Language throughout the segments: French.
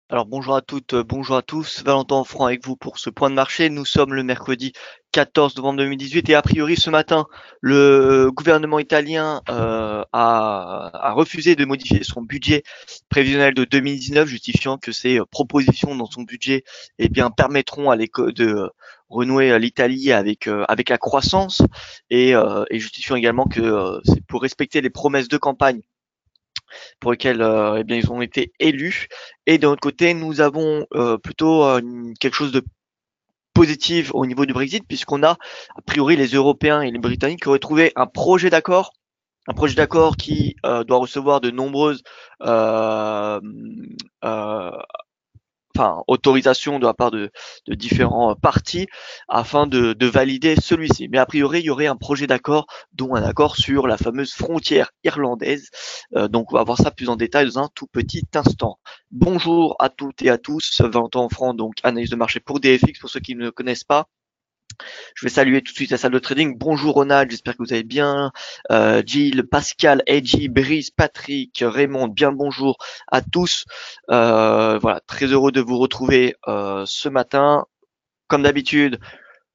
Alors bonjour à toutes, bonjour à tous, Valentin Franc avec vous pour ce point de marché. Nous sommes le mercredi 14 novembre 2018 et a priori ce matin, le gouvernement italien a refusé de modifier son budget prévisionnel de 2019, justifiant que ces propositions dans son budget permettront à de renouer l'Italie avec la croissance et justifiant également que c'est pour respecter les promesses de campagne pour lesquels ils ont été élus. Et d'un autre côté, nous avons plutôt quelque chose de positif au niveau du Brexit, puisqu'on a a priori les Européens et les Britanniques qui auraient trouvé un projet d'accord qui doit recevoir de nombreuses euh, euh, autorisation de la part de différents partis afin de valider celui-ci. Mais a priori, il y aurait un projet d'accord, dont un accord sur la fameuse frontière irlandaise. Donc, on va voir ça plus en détail dans un tout petit instant. Bonjour à toutes et à tous, Valentin Franc, donc analyse de marché pour DFX, pour ceux qui ne le connaissent pas. Je vais saluer tout de suite la salle de trading. Bonjour Ronald, j'espère que vous allez bien. Gilles, Pascal, Edgy, Brice, Patrick, Raymond, bien le bonjour à tous. Voilà, très heureux de vous retrouver ce matin. Comme d'habitude,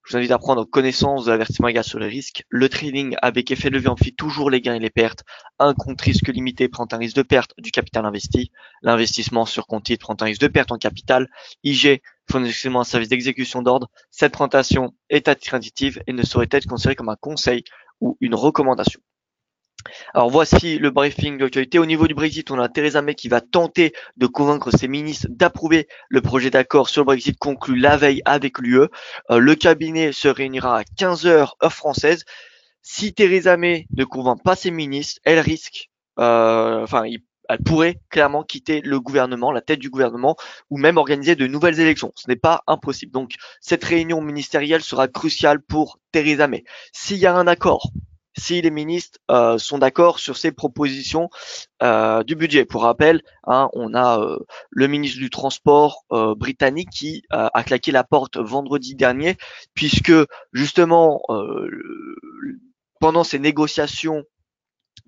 je vous invite à prendre connaissance de l'avertissement égal sur les risques. Le trading avec effet levier amplifie toujours les gains et les pertes. Un compte risque limité prend un risque de perte du capital investi. L'investissement sur compte titre prend un risque de perte en capital. IG fournit exclusivement un service d'exécution d'ordre. Cette présentation est à titre indicatif et ne saurait être considérée comme un conseil ou une recommandation. Alors voici le briefing de l'actualité. Au niveau du Brexit, on a Theresa May qui va tenter de convaincre ses ministres d'approuver le projet d'accord sur le Brexit conclu la veille avec l'UE. Le cabinet se réunira à 15 heures heure française. Si Theresa May ne convainc pas ses ministres, elle risque, elle pourrait clairement quitter le gouvernement, la tête du gouvernement, ou même organiser de nouvelles élections. Ce n'est pas impossible. Donc cette réunion ministérielle sera cruciale pour Theresa May. S'il y a un accord, si les ministres sont d'accord sur ces propositions du budget. Pour rappel, hein, on a le ministre du Transport britannique qui a claqué la porte vendredi dernier, puisque justement pendant ces négociations,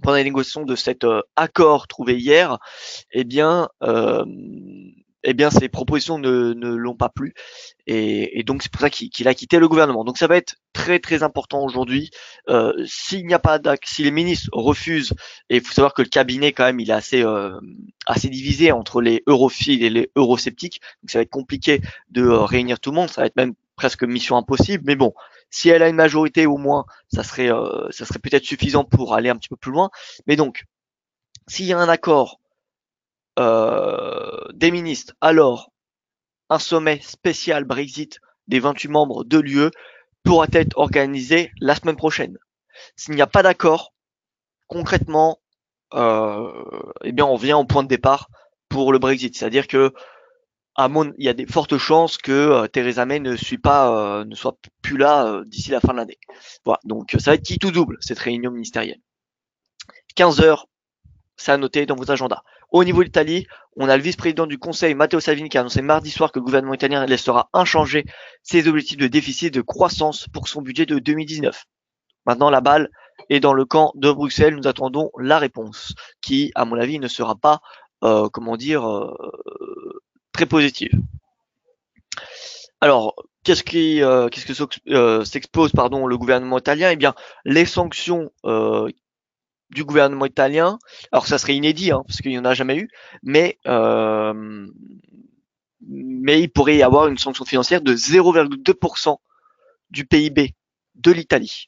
pendant les négociations de cet accord trouvé hier, eh bien, euh, ces propositions ne l'ont pas plu et donc c'est pour ça qu'il a quitté le gouvernement. Donc ça va être très très important aujourd'hui. S'il n'y a pas si les ministres refusent, et il faut savoir que le cabinet quand même il est assez divisé entre les europhiles et les eurosceptiques, donc ça va être compliqué de réunir tout le monde, ça va être même presque mission impossible. Mais bon, si elle a une majorité au moins, ça serait peut-être suffisant pour aller un petit peu plus loin. Mais donc, s'il y a un accord des ministres, alors un sommet spécial Brexit des 28 membres de l'UE pourra être organisé la semaine prochaine. S'il n'y a pas d'accord, concrètement, on vient au point de départ pour le Brexit. C'est-à-dire que il y a des fortes chances que Theresa May ne soit plus là d'ici la fin de l'année. Voilà, donc ça va être qui tout double cette réunion ministérielle. 15 heures, c'est à noter dans vos agendas. Au niveau de l'Italie, on a le vice-président du Conseil, Matteo Salvini, qui a annoncé mardi soir que le gouvernement italien laissera inchangés ses objectifs de déficit et de croissance pour son budget de 2019. Maintenant, la balle est dans le camp de Bruxelles. Nous attendons la réponse, qui, à mon avis, ne sera pas, très positive. Alors, qu'est-ce que s'expose pardon le gouvernement italien? Eh bien, les sanctions du gouvernement italien. Alors ça serait inédit, hein, parce qu'il n'y en a jamais eu, mais il pourrait y avoir une sanction financière de 0,2% du PIB de l'Italie.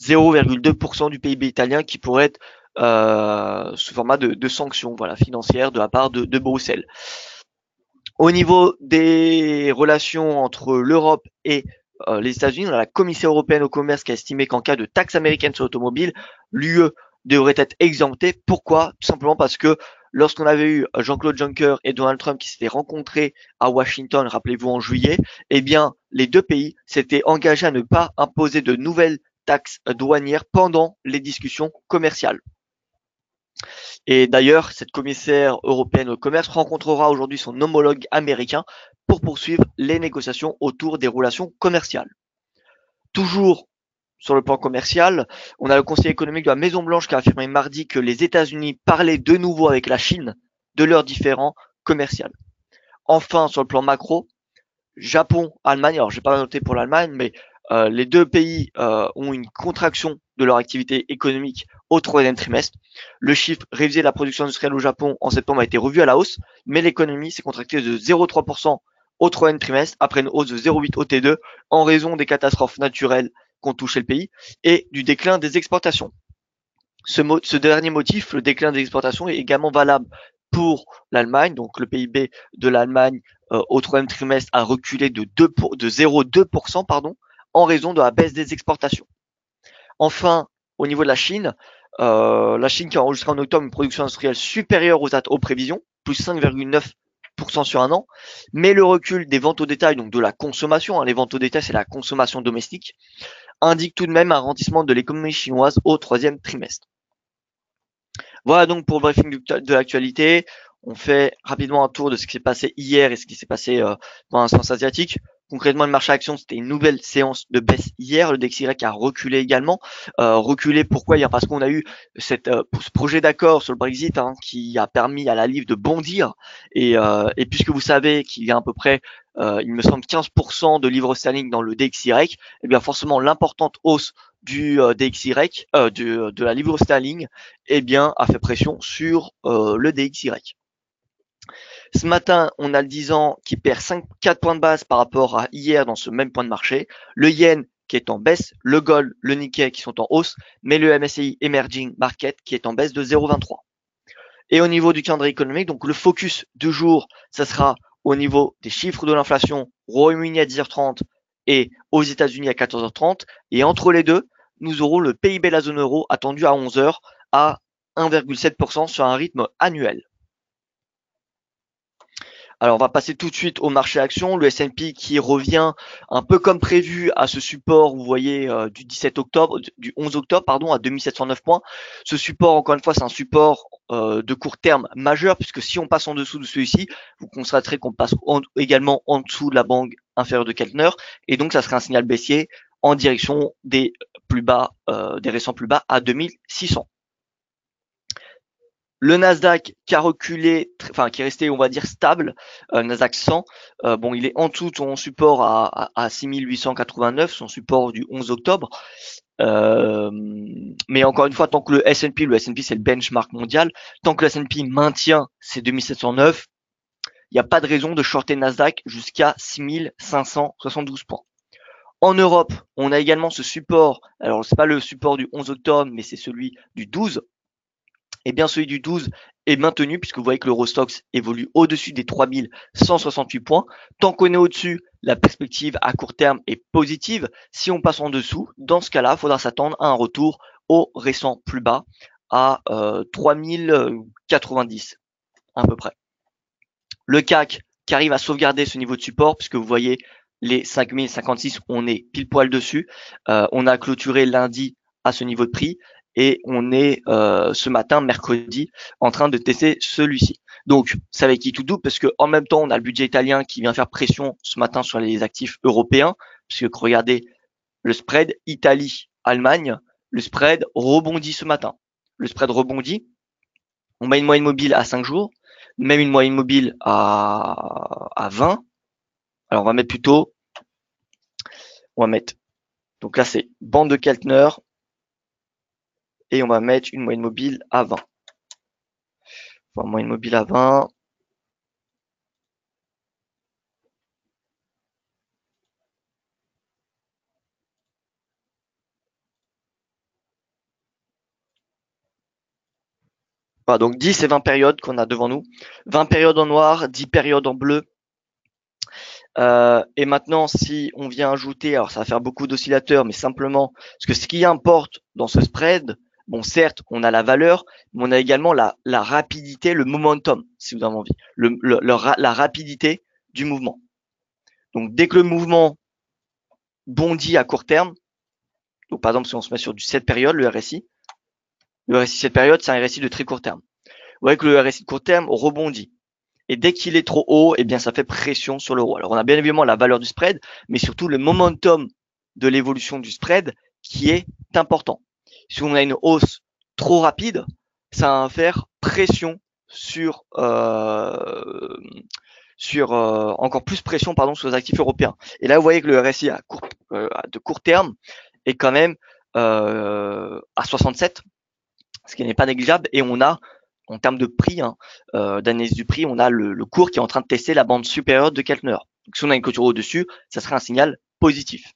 0,2% du PIB italien qui pourrait être sous format de sanctions voilà, financières de la part de Bruxelles. Au niveau des relations entre l'Europe et les États-Unis, on a la Commission européenne au commerce qui a estimé qu'en cas de taxe américaine sur l'automobile, l'UE devrait être exemptée. Pourquoi? Tout simplement parce que lorsqu'on avait eu Jean-Claude Juncker et Donald Trump qui s'étaient rencontrés à Washington, rappelez-vous en juillet, eh bien les deux pays s'étaient engagés à ne pas imposer de nouvelles taxes douanières pendant les discussions commerciales. Et d'ailleurs, cette commissaire européenne au commerce rencontrera aujourd'hui son homologue américain pour poursuivre les négociations autour des relations commerciales. Toujours sur le plan commercial, on a le conseiller économique de la Maison Blanche qui a affirmé mardi que les États-Unis parlaient de nouveau avec la Chine de leurs différends commerciaux. Enfin, sur le plan macro, Japon, Allemagne, alors j'ai pas noté pour l'Allemagne, mais les deux pays ont une contraction de leur activité économique au troisième trimestre. Le chiffre révisé de la production industrielle au Japon en septembre a été revu à la hausse, mais l'économie s'est contractée de 0,3% au troisième trimestre, après une hausse de 0,8 au T2, en raison des catastrophes naturelles qu'ont touché le pays et du déclin des exportations. Ce dernier motif, le déclin des exportations, est également valable pour l'Allemagne. Donc le PIB de l'Allemagne au troisième trimestre a reculé de 0,2% en raison de la baisse des exportations. Enfin, au niveau de la Chine qui a enregistré en octobre une production industrielle supérieure aux prévisions, plus 5,9% sur un an, mais le recul des ventes au détail, donc de la consommation, les ventes au détail c'est la consommation domestique, indique tout de même un ralentissement de l'économie chinoise au troisième trimestre. Voilà donc pour le briefing de l'actualité. On fait rapidement un tour de ce qui s'est passé hier et ce qui s'est passé dans un sens asiatique. Concrètement, le marché action, c'était une nouvelle séance de baisse hier. Le DXY a reculé également. Reculé pourquoi hier? Parce qu'on a eu ce projet d'accord sur le Brexit qui a permis à la livre de bondir. Et puisque vous savez qu'il y a à peu près, il me semble, 15% de livres sterling dans le DXY, eh bien forcément l'importante hausse du DXY, de la livre sterling, eh bien, a fait pression sur le DXY. Ce matin, on a le 10 ans qui perd 4 points de base par rapport à hier dans ce même point de marché. Le yen qui est en baisse, le gold, le Nikkei qui sont en hausse, mais le MSCI Emerging Market qui est en baisse de 0,23. Et au niveau du calendrier économique, donc le focus du jour, ça sera au niveau des chiffres de l'inflation, Royaume-Uni à 10h30 et aux États-Unis à 14h30. Et entre les deux, nous aurons le PIB de la zone euro attendu à 11h à 1,7% sur un rythme annuel. Alors on va passer tout de suite au marché action, le S&P qui revient un peu comme prévu à ce support, vous voyez, du 11 octobre pardon, à 2709 points. Ce support, encore une fois, c'est un support de court terme majeur, puisque si on passe en dessous de celui-ci, vous constaterez qu'on passe également en dessous de la bande inférieure de Keltner, et donc ça serait un signal baissier en direction des plus bas, des récents plus bas à 2600. Le Nasdaq qui a reculé, enfin qui est resté, on va dire, stable, Nasdaq 100, bon, il est en dessous de son support à 6889, son support du 11 octobre. Mais encore une fois, tant que le S&P c'est le benchmark mondial, tant que le S&P maintient ses 2709, il n'y a pas de raison de shorter Nasdaq jusqu'à 6572 points. En Europe, on a également ce support, alors c'est pas le support du 11 octobre, mais c'est celui du 12. Et bien celui du 12 est maintenu puisque vous voyez que l'Eurostoxx évolue au-dessus des 3168 points. Tant qu'on est au-dessus, la perspective à court terme est positive. Si on passe en dessous, dans ce cas-là, il faudra s'attendre à un retour au récent plus bas à 3090 à peu près. Le CAC qui arrive à sauvegarder ce niveau de support puisque vous voyez les 5056, on est pile poil dessus. On a clôturé lundi à ce niveau de prix. Et on est ce matin, mercredi, en train de tester celui-ci. Donc, c'est avec qui tout double parce que en même temps, on a le budget italien qui vient faire pression ce matin sur les actifs européens. Puisque regardez le spread Italie-Allemagne, le spread rebondit ce matin. Le spread rebondit. On met une moyenne mobile à 5 jours, même une moyenne mobile à 20. Alors, on va mettre plutôt, donc là, c'est bande de Keltner. Et on va mettre une moyenne mobile à 20. Enfin, moyenne mobile à 20. Voilà, donc 10 et 20 périodes qu'on a devant nous. 20 périodes en noir, 10 périodes en bleu. Et maintenant, si on vient ajouter, alors ça va faire beaucoup d'oscillateurs, mais simplement, parce que ce qui importe dans ce spread, bon, certes, on a la valeur, mais on a également la rapidité, le momentum, si vous avez envie, la rapidité du mouvement. Donc, dès que le mouvement bondit à court terme, donc par exemple, si on se met sur du 7 périodes, le RSI 7 périodes, c'est un RSI de très court terme. Vous voyez que le RSI de court terme rebondit. Et dès qu'il est trop haut, eh bien, ça fait pression sur l'euro. Alors, on a bien évidemment la valeur du spread, mais surtout le momentum de l'évolution du spread qui est important. Si on a une hausse trop rapide, ça va faire pression sur sur encore plus pression sur les actifs européens. Et là, vous voyez que le RSI de court terme est quand même à 67, ce qui n'est pas négligeable. Et on a, en termes de prix, d'analyse du prix, on a le cours qui est en train de tester la bande supérieure de Keltner. Donc si on a une clôture au-dessus, ça serait un signal positif.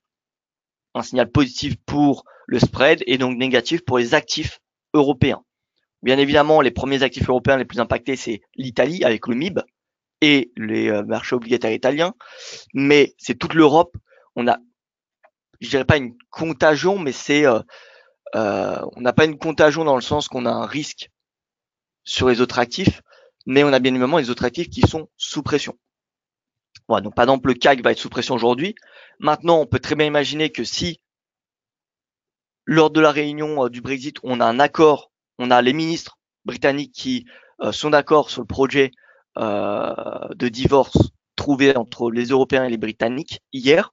Un signal positif pour le spread et donc négatif pour les actifs européens. Bien évidemment, les premiers actifs européens les plus impactés, c'est l'Italie avec le MIB et les marchés obligataires italiens, mais c'est toute l'Europe. On a, je dirais pas une contagion, mais on n'a pas une contagion dans le sens qu'on a un risque sur les autres actifs, mais on a bien évidemment les autres actifs qui sont sous pression. Voilà, donc par exemple le CAC va être sous pression aujourd'hui. Maintenant, on peut très bien imaginer que si lors de la réunion du Brexit, on a un accord, on a les ministres britanniques qui sont d'accord sur le projet de divorce trouvé entre les Européens et les Britanniques hier,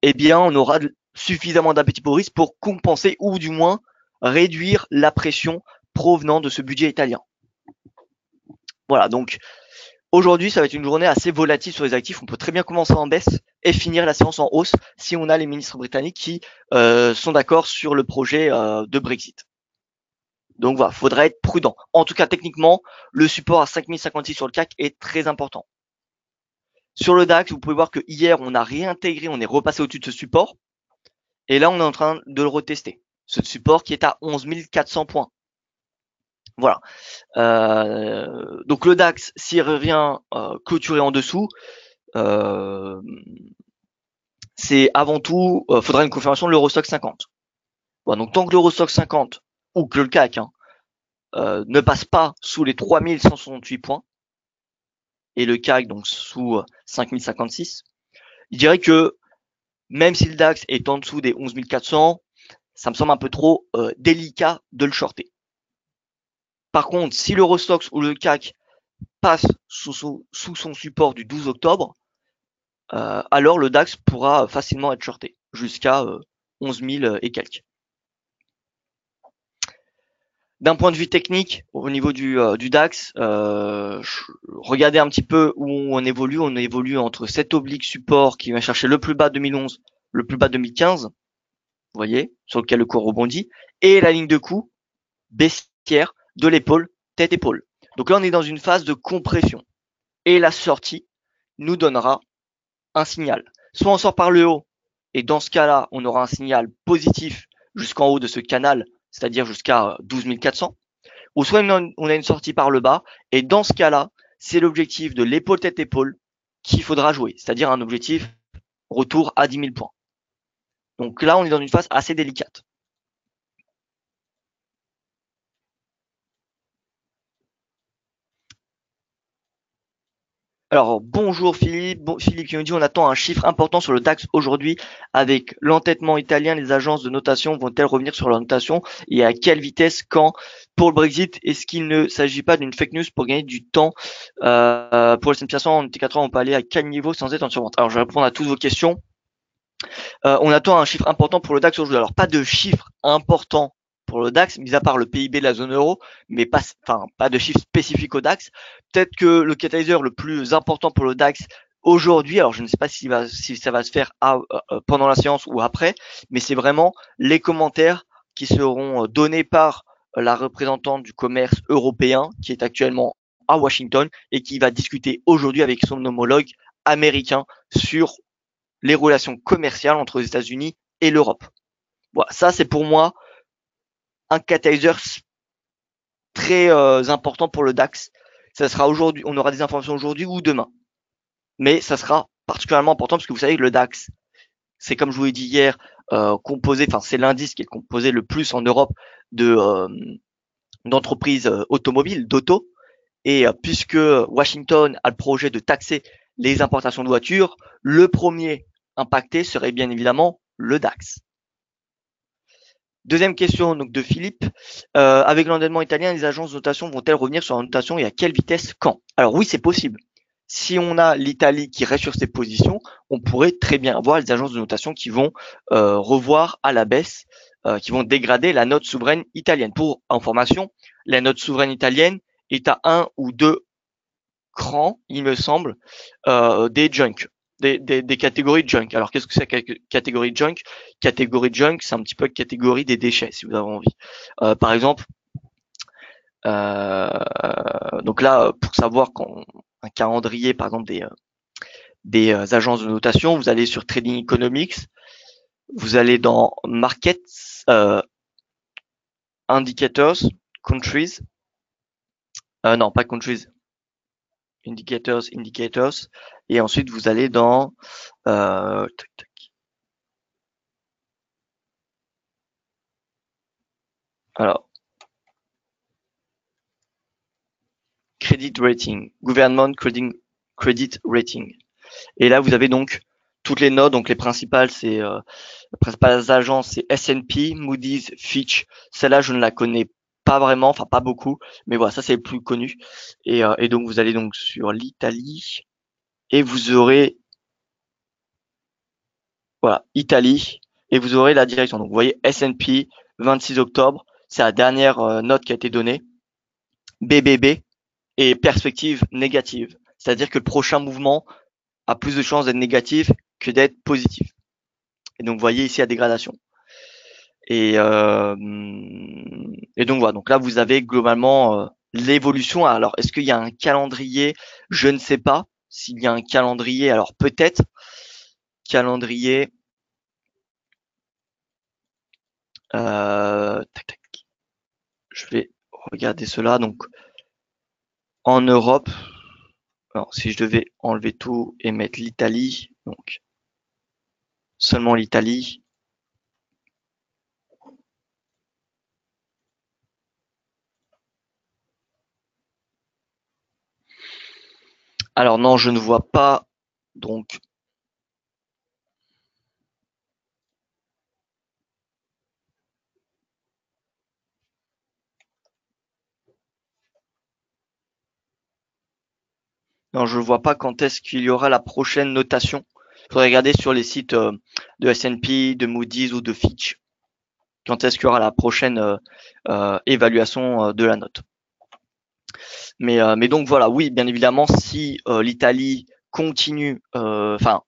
eh bien, on aura suffisamment d'appétit pour risque pour compenser ou du moins réduire la pression provenant de ce budget italien. Voilà, donc aujourd'hui, ça va être une journée assez volatile sur les actifs. On peut très bien commencer en baisse et finir la séance en hausse si on a les ministres britanniques qui sont d'accord sur le projet de Brexit. Donc voilà, faudra être prudent. En tout cas, techniquement, le support à 5056 sur le CAC est très important. Sur le DAX, vous pouvez voir que hier, on a réintégré, on est repassé au-dessus de ce support. Et là, on est en train de le retester. Ce support qui est à 11 400 points. Voilà. Donc le DAX, s'il revient clôturer en dessous, c'est avant tout, faudra une confirmation de l'Eurostoxx 50. Voilà, donc tant que l'Eurostoxx 50 ou que le CAC ne passe pas sous les 3168 points et le CAC donc sous 5056, je dirais que même si le DAX est en dessous des 11 400, ça me semble un peu trop délicat de le shorter. Par contre, si l'Eurostoxx ou le CAC passe sous son support du 12 octobre, alors le DAX pourra facilement être shorté jusqu'à 11 000 et quelques. D'un point de vue technique, au niveau du DAX, regardez un petit peu où on évolue. On évolue entre cet oblique support qui va chercher le plus bas 2011, le plus bas 2015, vous voyez, sur lequel le cours rebondit, et la ligne de coup baissière de l'épaule, tête-épaule. Donc là, on est dans une phase de compression. Et la sortie nous donnera un signal. Soit on sort par le haut, et dans ce cas-là, on aura un signal positif jusqu'en haut de ce canal, c'est-à-dire jusqu'à 12 400, ou soit on a une sortie par le bas, et dans ce cas-là, c'est l'objectif de l'épaule tête-épaule qu'il faudra jouer, c'est-à-dire un objectif retour à 10 000 points. Donc là, on est dans une phase assez délicate. Alors bonjour Philippe, Philippe qui nous dit on attend un chiffre important sur le DAX aujourd'hui avec l'entêtement italien, les agences de notation vont-elles revenir sur leur notation et à quelle vitesse quand pour le Brexit? Est-ce qu'il ne s'agit pas d'une fake news pour gagner du temps pour le S&P 500 en T4 on peut aller à quel niveau sans être en survente? Alors je vais répondre à toutes vos questions. On attend un chiffre important pour le DAX aujourd'hui. Alors pas de chiffre important pour le DAX, mis à part le PIB de la zone euro, mais pas de chiffre spécifique au DAX. Peut-être que le catalyseur le plus important pour le DAX aujourd'hui, alors je ne sais pas si ça va se faire pendant la séance ou après, mais c'est vraiment les commentaires qui seront donnés par la représentante du commerce européen qui est actuellement à Washington et qui va discuter aujourd'hui avec son homologue américain sur les relations commerciales entre les États-Unis et l'Europe. Voilà, ça c'est pour moi un catalyseur très important pour le DAX. Ça sera aujourd'hui, on aura des informations aujourd'hui ou demain. Mais ça sera particulièrement important parce que vous savez que le DAX, c'est comme je vous l'ai dit hier, c'est l'indice qui est composé le plus en Europe d'entreprises automobiles, d'auto. Et puisque Washington a le projet de taxer les importations de voitures, le premier impacté serait bien évidemment le DAX. Deuxième question donc de Philippe. Avec l'endettement italien, les agences de notation vont-elles revenir sur la notation et à quelle vitesse quand? Alors oui, c'est possible. Si on a l'Italie qui reste sur ses positions, on pourrait très bien avoir les agences de notation qui vont revoir à la baisse, qui vont dégrader la note souveraine italienne. Pour information, la note souveraine italienne est à 1 ou 2 cran, il me semble, des junk, des catégories de junk. Alors qu'est-ce que c'est catégorie de junk? Catégorie de junk, c'est un petit peu catégorie des déchets, si vous avez envie. Par exemple, donc là, pour savoir quand un calendrier, par exemple des agences de notation, vous allez sur Trading Economics, vous allez dans Markets, Indicators, Countries, non pas Countries, Indicators, et ensuite vous allez dans alors Credit Rating, Government Credit Rating. Et là vous avez donc toutes les notes, donc les principales c'est les principales agences c'est S&P, Moody's, Fitch. Celle-là je ne la connais pas vraiment, enfin pas beaucoup, mais voilà, ça c'est le plus connu. Et donc vous allez donc sur l'Italie et vous aurez voilà, Italie, et vous aurez la direction. Donc vous voyez S&P, 26 octobre, c'est la dernière note qui a été donnée. BBB et perspective négative. C'est-à-dire que le prochain mouvement a plus de chances d'être négatif que d'être positif. Et donc vous voyez ici la dégradation. Et, euh, et donc voilà, donc là vous avez globalement l'évolution. Alors est-ce qu'il y a un calendrier? Je ne sais pas s'il y a un calendrier. Alors peut-être calendrier. Tac, tac. Je vais regarder cela. Donc en Europe, alors si je devais enlever tout et mettre l'Italie, donc seulement l'Italie. Alors non, je ne vois pas. Donc non, je ne vois pas quand est-ce qu'il y aura la prochaine notation. Il faudrait regarder sur les sites de S&P, de Moody's ou de Fitch. Quand est-ce qu'il y aura la prochaine évaluation de la note. Mais donc voilà, oui, bien évidemment, si l'Italie continue, enfin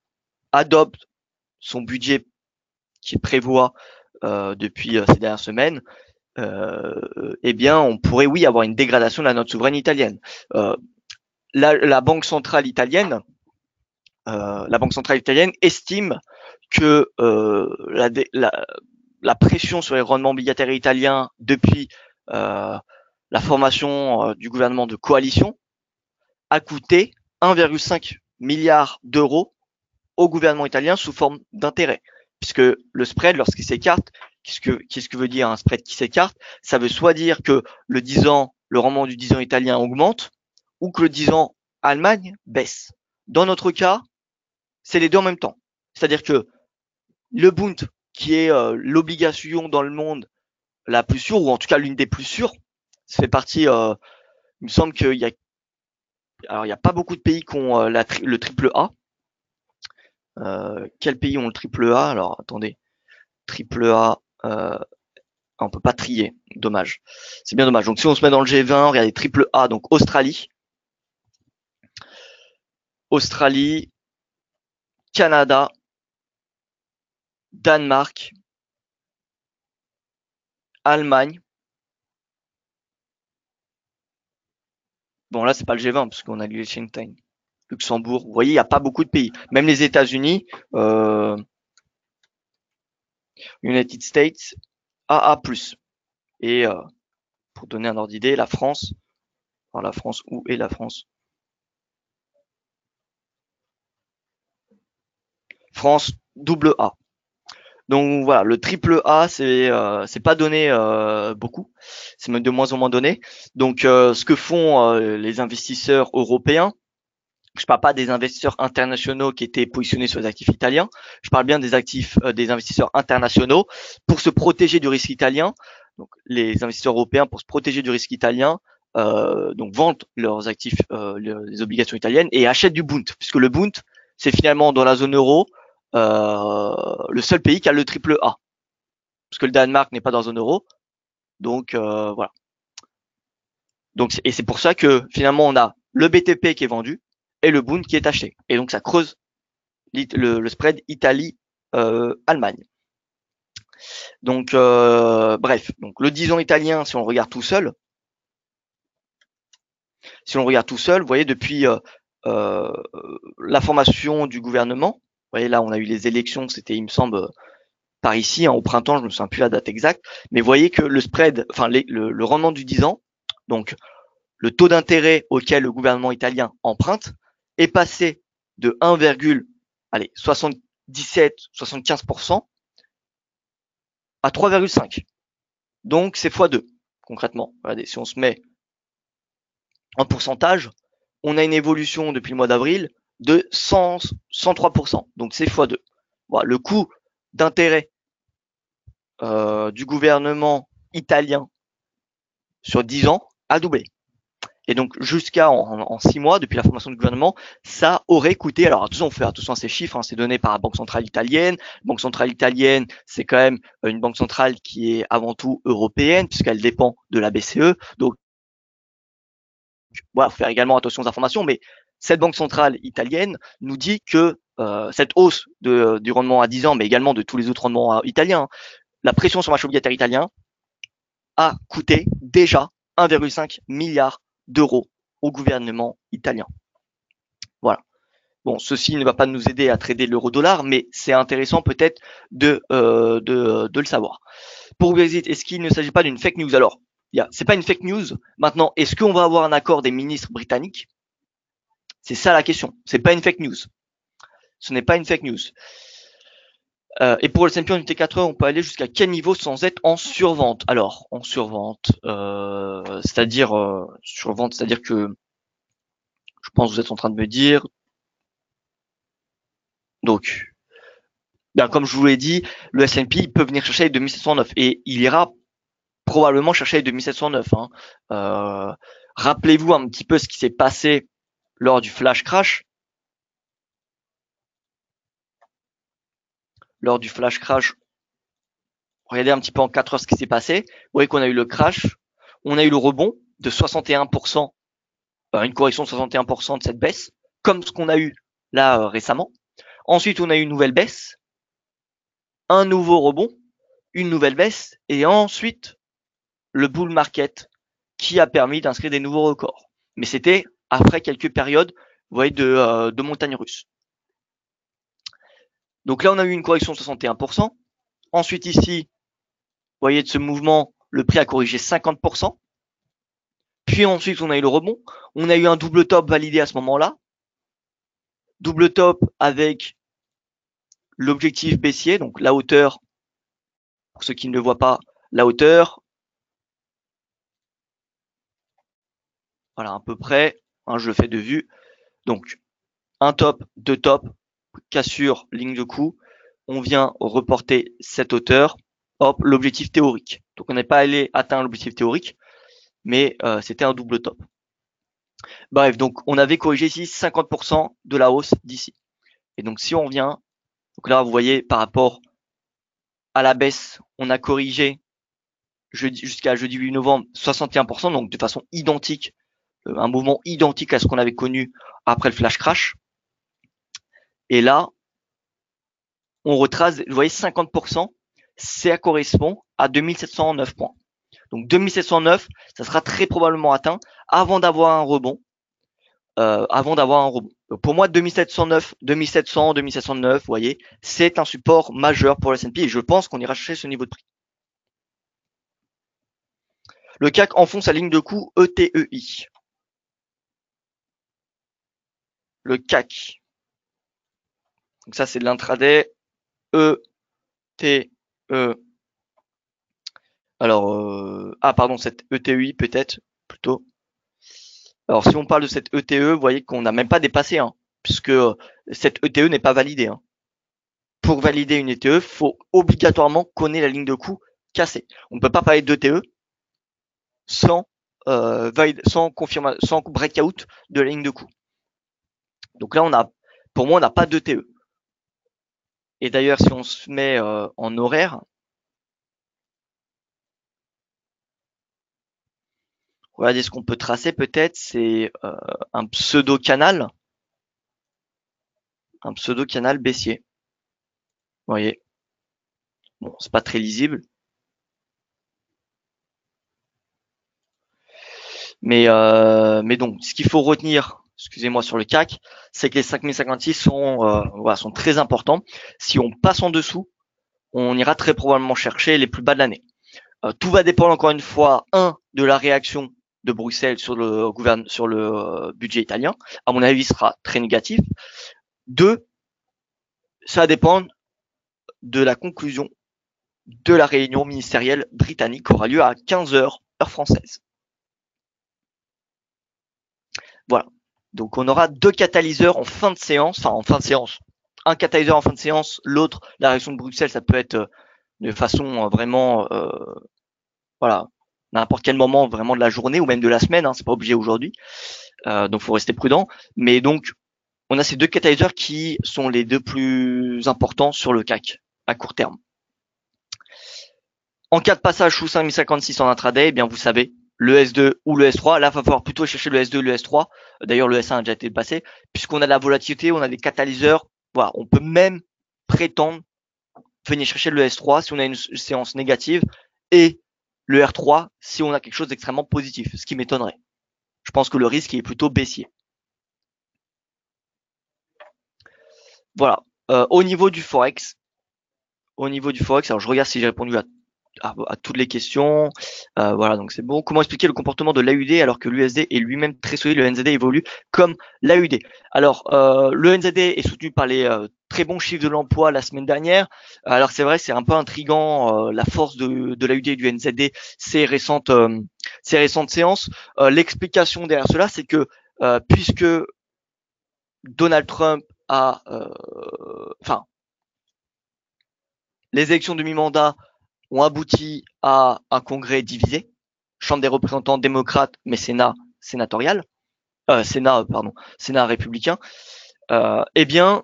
adopte son budget qu'il prévoit depuis ces dernières semaines, eh bien, on pourrait, oui, avoir une dégradation de la note souveraine italienne. La Banque centrale italienne, estime que la pression sur les rendements obligataires italiens depuis la formation du gouvernement de coalition a coûté 1,5 milliard d'euros au gouvernement italien sous forme d'intérêt. Puisque le spread, lorsqu'il s'écarte, qu'est-ce que veut dire un spread qui s'écarte? Ça veut soit dire que le rendement du 10 ans italien augmente, ou que le 10 ans Allemagne baisse. Dans notre cas, c'est les deux en même temps. C'est-à-dire que le Bund, qui est l'obligation dans le monde la plus sûre, ou en tout cas l'une des plus sûres, ça fait partie, il me semble qu'il y a, alors il n'y a pas beaucoup de pays qui ont le triple A. Quels pays ont le triple A? Alors attendez, triple A, on peut pas trier, dommage. C'est bien dommage. Donc si on se met dans le G20, regardez triple A, donc Australie, Canada, Danemark, Allemagne. Bon là c'est pas le G20 parce qu'on a Liechtenstein, Luxembourg. Vous voyez, il n'y a pas beaucoup de pays. Même les États-Unis, United States, AA+. Et pour donner un ordre d'idée, la France, alors la France, où est la France? France double A. Donc voilà, le triple A, c'est pas donné beaucoup, c'est même de moins en moins donné. Donc ce que font les investisseurs européens, je parle pas des investisseurs internationaux qui étaient positionnés sur les actifs italiens, je parle bien des actifs des investisseurs internationaux pour se protéger du risque italien. Donc les investisseurs européens pour se protéger du risque italien, donc vendent leurs actifs, les obligations italiennes et achètent du Bund, puisque le Bund c'est finalement dans la zone euro le seul pays qui a le triple A, parce que le Danemark n'est pas dans la zone euro, donc voilà. Donc et c'est pour ça que finalement on a le BTP qui est vendu et le Bund qui est acheté. Et donc ça creuse le spread Italie-Allemagne. Donc bref, donc le 10 ans italien, si on regarde tout seul, vous voyez, depuis la formation du gouvernement, vous voyez là, on a eu les élections, c'était, il me semble, par ici, au printemps, je me souviens plus la date exacte, mais vous voyez que le spread, enfin le rendement du 10 ans, donc le taux d'intérêt auquel le gouvernement italien emprunte, est passé de 1,77-75% à 3,5. Donc c'est x2 concrètement. Regardez, si on se met en pourcentage, on a une évolution depuis le mois d'avril de 103%. Donc c'est x2. Voilà, le coût d'intérêt du gouvernement italien sur 10 ans a doublé. Et donc jusqu'à en 6 mois, depuis la formation du gouvernement, ça aurait coûté, alors attention, on fait attention à ces chiffres, hein, c'est donné par la Banque centrale italienne. Banque centrale italienne, c'est quand même une banque centrale qui est avant tout européenne, puisqu'elle dépend de la BCE. Donc voilà, faut faire également attention aux informations, mais cette banque centrale italienne nous dit que cette hausse du rendement à 10 ans, mais également de tous les autres rendements italiens, la pression sur le marché obligataire italien a coûté déjà 1,5 milliard d'euros au gouvernement italien. Voilà. Bon, ceci ne va pas nous aider à trader l'euro-dollar, mais c'est intéressant peut-être de le savoir. Pour Brexit, est-ce qu'il ne s'agit pas d'une fake news? Alors, c'est pas une fake news. Maintenant, est-ce qu'on va avoir un accord des ministres britanniques? C'est ça la question. C'est pas une fake news. Ce n'est pas une fake news. Et pour le S&P en UT4 heures, on peut aller jusqu'à quel niveau sans être en survente? Alors, en survente, c'est-à-dire survente, c'est-à-dire que je pense que vous êtes en train de me dire. Donc, bien, comme je vous l'ai dit, le S&P peut venir chercher les 2709 et il ira probablement chercher les 2709. Hein. Rappelez-vous un petit peu ce qui s'est passé lors du flash crash. Lors du flash crash, regardez un petit peu en 4 heures ce qui s'est passé. Vous voyez qu'on a eu le crash, on a eu le rebond de 61%, une correction de 61% de cette baisse, comme ce qu'on a eu là récemment. Ensuite, on a eu une nouvelle baisse, un nouveau rebond, une nouvelle baisse, et ensuite le bull market qui a permis d'inscrire des nouveaux records. Mais c'était après quelques périodes, vous voyez, de montagne russe. Donc là, on a eu une correction de 61%. Ensuite, ici, vous voyez, de ce mouvement, le prix a corrigé 50%. Puis ensuite, on a eu le rebond. On a eu un double top validé à ce moment-là. Double top avec l'objectif baissier, donc la hauteur, pour ceux qui ne le voient pas, la hauteur. Voilà, à peu près. Hein, je le fais de vue. Donc, un top, deux tops, cassure, ligne de coup. On vient reporter cette hauteur. Hop, l'objectif théorique. Donc, on n'est pas allé atteindre l'objectif théorique, mais c'était un double top. Bref, donc on avait corrigé ici 50% de la hausse d'ici. Et donc si on revient, donc là vous voyez par rapport à la baisse, on a corrigé jusqu'à jeudi 8 novembre 61%, donc de façon identique, un mouvement identique à ce qu'on avait connu après le flash crash. Et là, on retrace, vous voyez 50%, ça correspond à 2709 points. Donc 2709, ça sera très probablement atteint avant d'avoir un rebond. Donc pour moi, 2709, 2700, 2709, vous voyez, c'est un support majeur pour le S&P et je pense qu'on ira chercher ce niveau de prix. Le CAC enfonce sa ligne de coup ETEI. Le CAC. Donc ça, c'est de l'intraday. ETE. Alors, pardon, cette ETEI peut-être, plutôt. Alors, si on parle de cette ETE, vous voyez qu'on n'a même pas dépassé, hein, puisque cette ETE n'est pas validée. Hein. Pour valider une ETE, il faut obligatoirement qu'on ait la ligne de coup cassée. On ne peut pas parler d'ETE sans sans breakout de la ligne de coup. Donc là, pour moi, on n'a pas d'ETE. Et d'ailleurs, si on se met en horaire, Regardez, ce qu'on peut tracer peut-être, c'est un pseudo-canal baissier. Vous voyez, bon, c'est pas très lisible, mais donc, ce qu'il faut retenir, excusez-moi, sur le CAC, c'est que les 5056 sont très importants. Si on passe en dessous, on ira très probablement chercher les plus bas de l'année. Tout va dépendre encore une fois, de la réaction de Bruxelles sur le budget italien. À mon avis, sera très négatif. 2, ça va dépendre de la conclusion de la réunion ministérielle britannique qui aura lieu à 15h, heure française. Voilà. Donc on aura 2 catalyseurs en fin de séance, Un catalyseur en fin de séance, l'autre, la réaction de Bruxelles, ça peut être de façon vraiment, voilà, n'importe quel moment vraiment de la journée ou même de la semaine, c'est pas obligé aujourd'hui. Donc faut rester prudent. Mais donc on a ces 2 catalyseurs qui sont les 2 plus importants sur le CAC à court terme. En cas de passage sous 5056 en intraday, eh bien vous savez, le S2 ou le S3, là il va falloir plutôt chercher le S2 ou le S3. D'ailleurs le S1 a déjà été passé, puisqu'on a de la volatilité, on a des catalyseurs. Voilà, on peut même prétendre venir chercher le S3 si on a une séance négative et le R3 si on a quelque chose d'extrêmement positif, ce qui m'étonnerait. Je pense que le risque est plutôt baissier. Voilà. Au niveau du Forex, alors je regarde si j'ai répondu à toutes les questions. Voilà, donc c'est bon. Comment expliquer le comportement de l'AUD alors que l'USD est lui-même très solide, le NZD évolue comme l'AUD. Alors, le NZD est soutenu par les très bons chiffres de l'emploi la semaine dernière. Alors c'est vrai, c'est un peu intriguant la force de l'AUD et du NZD ces récentes séances. L'explication derrière cela, c'est que puisque Donald Trump a, les élections de mi-mandat ont abouti à un congrès divisé, Chambre des représentants démocrate, mais Sénat sénatorial, Sénat républicain. Eh bien,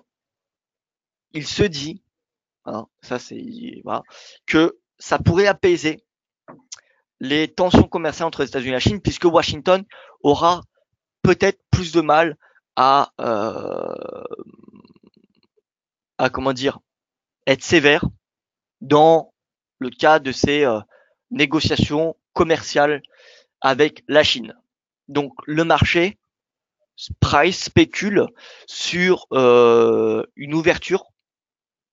il se dit, que ça pourrait apaiser les tensions commerciales entre les États-Unis et la Chine, puisque Washington aura peut-être plus de mal à être sévère dans le cas de ces négociations commerciales avec la Chine. Donc le marché spécule sur une ouverture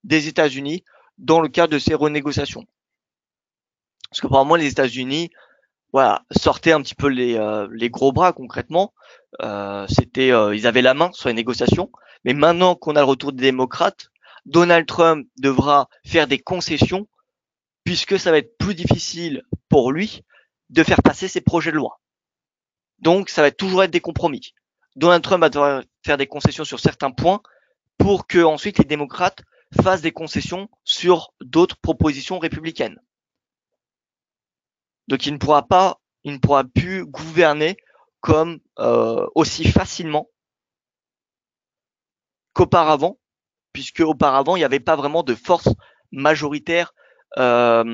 des États-Unis dans le cadre de ces renégociations. Parce que probablement les États-Unis, sortaient un petit peu les gros bras concrètement. Ils avaient la main sur les négociations. Mais maintenant qu'on a le retour des démocrates, Donald Trump devra faire des concessions puisque ça va être plus difficile pour lui de faire passer ses projets de loi. Donc ça va toujours être des compromis. Donald Trump va devoir faire des concessions sur certains points pour que ensuite les démocrates fassent des concessions sur d'autres propositions républicaines. Donc il ne pourra plus gouverner comme aussi facilement qu'auparavant, puisque auparavant il n'y avait pas vraiment de force majoritaire, pas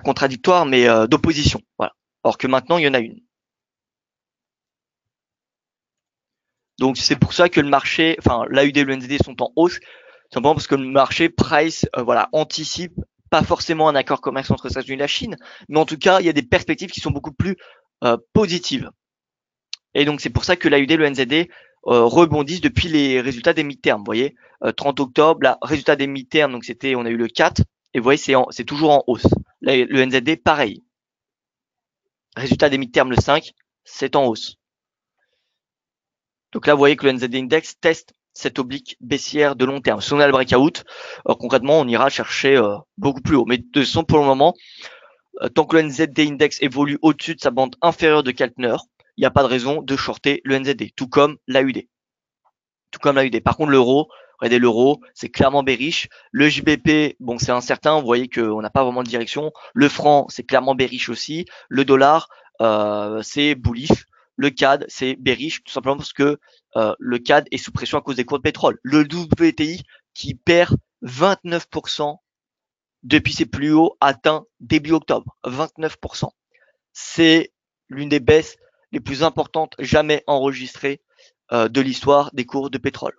contradictoire, mais d'opposition. Voilà. Alors que maintenant il y en a une. Donc c'est pour ça que le marché, l'AUD et le NZD sont en hausse, simplement parce que le marché anticipe pas forcément un accord commercial entre les États-Unis et la Chine, mais en tout cas il y a des perspectives qui sont beaucoup plus positives. Et donc c'est pour ça que l'AUD et le NZD rebondissent depuis les résultats des midterms. Vous voyez, 30 octobre, là, résultat des midterms, donc on a eu le 4, et vous voyez c'est toujours en hausse. Là, le NZD pareil. Résultat des midterms le 5, c'est en hausse. Donc là, vous voyez que le NZD Index teste cette oblique baissière de long terme. Si on a le breakout, concrètement, on ira chercher beaucoup plus haut. Mais de toute façon, pour le moment, tant que le NZD Index évolue au-dessus de sa bande inférieure de Keltner, il n'y a pas de raison de shorter le NZD, tout comme l'AUD. Par contre, l'euro, regardez l'euro, c'est clairement bearish. Le JBP, bon, c'est incertain, vous voyez qu'on n'a pas vraiment de direction. Le franc, c'est clairement bearish aussi. Le dollar, c'est bullish. Le CAD, c'est bearish, tout simplement parce que le CAD est sous pression à cause des cours de pétrole. Le WTI qui perd 29% depuis ses plus hauts atteints début octobre, 29%. C'est l'une des baisses les plus importantes jamais enregistrées de l'histoire des cours de pétrole.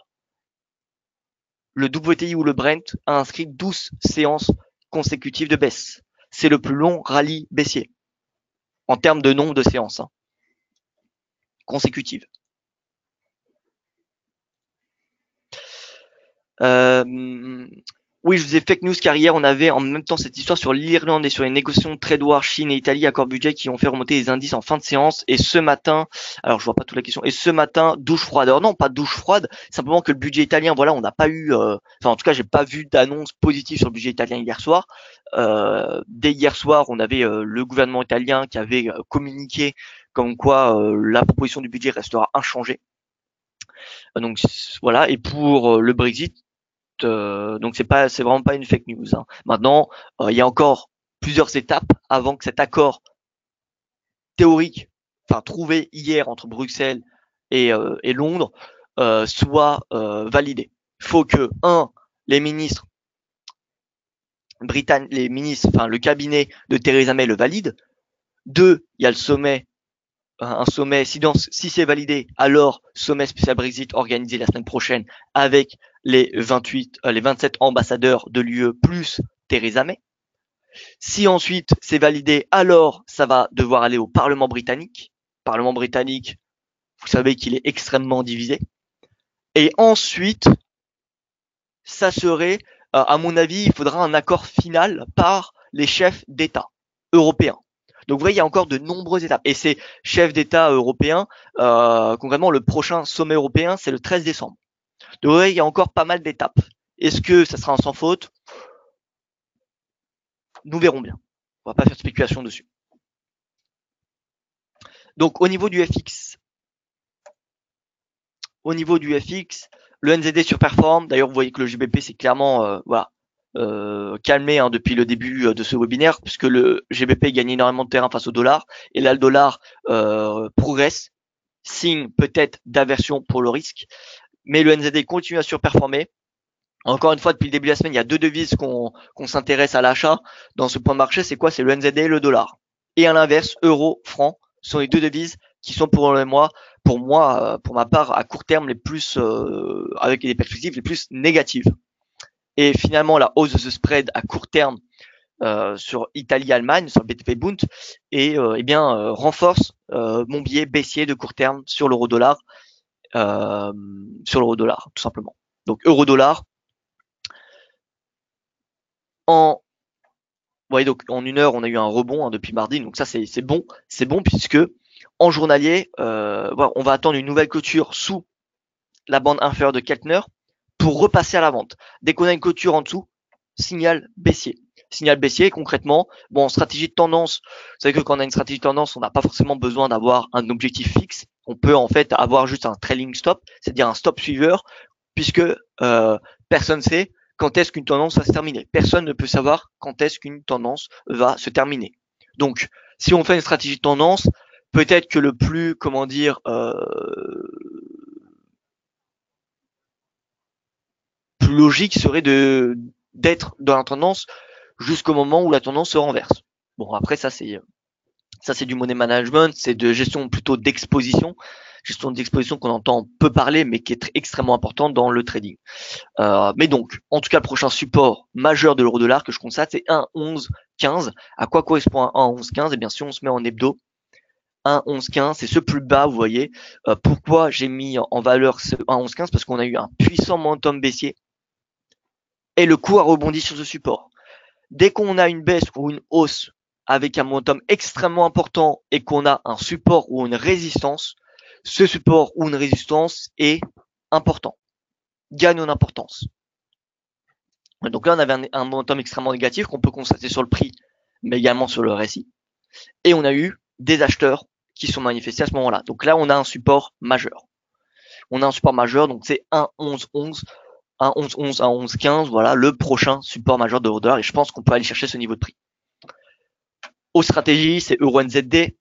Le WTI ou le Brent a inscrit 12 séances consécutives de baisse. C'est le plus long rallye baissier en termes de nombre de séances consécutives. Oui, je vous ai fake news car hier on avait en même temps cette histoire sur l'Irlande et sur les négociations trade war Chine et Italie, accord budget qui ont fait remonter les indices en fin de séance. Et ce matin, alors je vois pas toute la question, et ce matin, douche froide. Alors non, pas douche froide, simplement que le budget italien, voilà, on n'a pas eu, enfin en tout cas j'ai pas vu d'annonce positive sur le budget italien hier soir. Dès hier soir, on avait le gouvernement italien qui avait communiqué comme quoi la proposition du budget restera inchangée. Donc voilà, et pour le Brexit, donc c'est vraiment pas une fake news. Maintenant, il y a encore plusieurs étapes avant que cet accord théorique, enfin trouvé hier entre Bruxelles et Londres, soit validé. Il faut que les ministres britanniques, enfin le cabinet de Theresa May le valide. 2, il y a le sommet. Un sommet, si c'est validé, alors sommet spécial Brexit organisé la semaine prochaine avec les 27 ambassadeurs de l'UE plus Theresa May. Si ensuite c'est validé, alors ça va devoir aller au Parlement britannique. Parlement britannique, vous savez qu'il est extrêmement divisé. Et ensuite, ça serait, à mon avis, il faudra un accord final par les chefs d'État européens. Donc vous voyez, il y a encore de nombreuses étapes. Et ces chefs d'État européens, concrètement, le prochain sommet européen, c'est le 13 décembre. Donc vous voyez, il y a encore pas mal d'étapes. Est-ce que ça sera un sans faute? Nous verrons bien. On va pas faire de spéculation dessus. Donc au niveau du FX, le NZD surperforme. D'ailleurs, vous voyez que le GBP c'est clairement calmé depuis le début de ce webinaire, puisque le GBP gagne énormément de terrain face au dollar, et là le dollar progresse, signe peut-être d'aversion pour le risque, mais le NZD continue à surperformer. Encore une fois, depuis le début de la semaine, il y a deux devises qu'on s'intéresse à l'achat dans ce point de marché. C'est quoi? C'est le NZD et le dollar. Et à l'inverse, euro, franc sont les deux devises qui sont pour ma part, à court terme, les plus avec des perspectives les plus négatives. Et finalement, la hausse de ce spread à court terme sur Italie-Allemagne, sur le BTP Bund, renforce mon biais baissier de court terme sur l'euro-dollar, tout simplement. Donc euro-dollar. Donc en une heure, on a eu un rebond depuis mardi, donc ça c'est bon puisque en journalier, on va attendre une nouvelle clôture sous la bande inférieure de Keltner pour repasser à la vente. Dès qu'on a une clôture en dessous, signal baissier. Signal baissier, concrètement, en stratégie de tendance, vous savez que quand on a une stratégie de tendance, on n'a pas forcément besoin d'avoir un objectif fixe. On peut en fait avoir juste un trailing stop, c'est-à-dire un stop suiveur, puisque personne ne sait quand est-ce qu'une tendance va se terminer. Personne ne peut savoir quand est-ce qu'une tendance va se terminer. Donc, si on fait une stratégie de tendance, peut-être que le plus, plus logique serait d'être dans la tendance jusqu'au moment où la tendance se renverse. Bon, après ça c'est du money management, c'est de gestion plutôt d'exposition qu'on entend peu parler, mais qui est extrêmement importante dans le trading. Mais donc, en tout cas, le prochain support majeur de l'euro-dollar que je constate, c'est 1,1115. À quoi correspond un 1,1115? Eh bien, si on se met en hebdo, 1,1115, c'est ce plus bas, vous voyez. Pourquoi j'ai mis en valeur ce 1,1115? Parce qu'on a eu un puissant momentum baissier et le cours a rebondi sur ce support. Dès qu'on a une baisse ou une hausse avec un momentum extrêmement important et qu'on a un support ou une résistance, ce support ou une résistance est important, gagne en importance. Donc là, on avait un momentum extrêmement négatif qu'on peut constater sur le prix, mais également sur le RSI. Et on a eu des acheteurs qui sont manifestés à ce moment-là. Donc là, on a un support majeur. Donc c'est 1,1111, 1,1111, 1,1115, voilà, le prochain support majeur de l'euro-dollar. Et je pense qu'on peut aller chercher ce niveau de prix. Aux stratégies, c'est euro-NZD.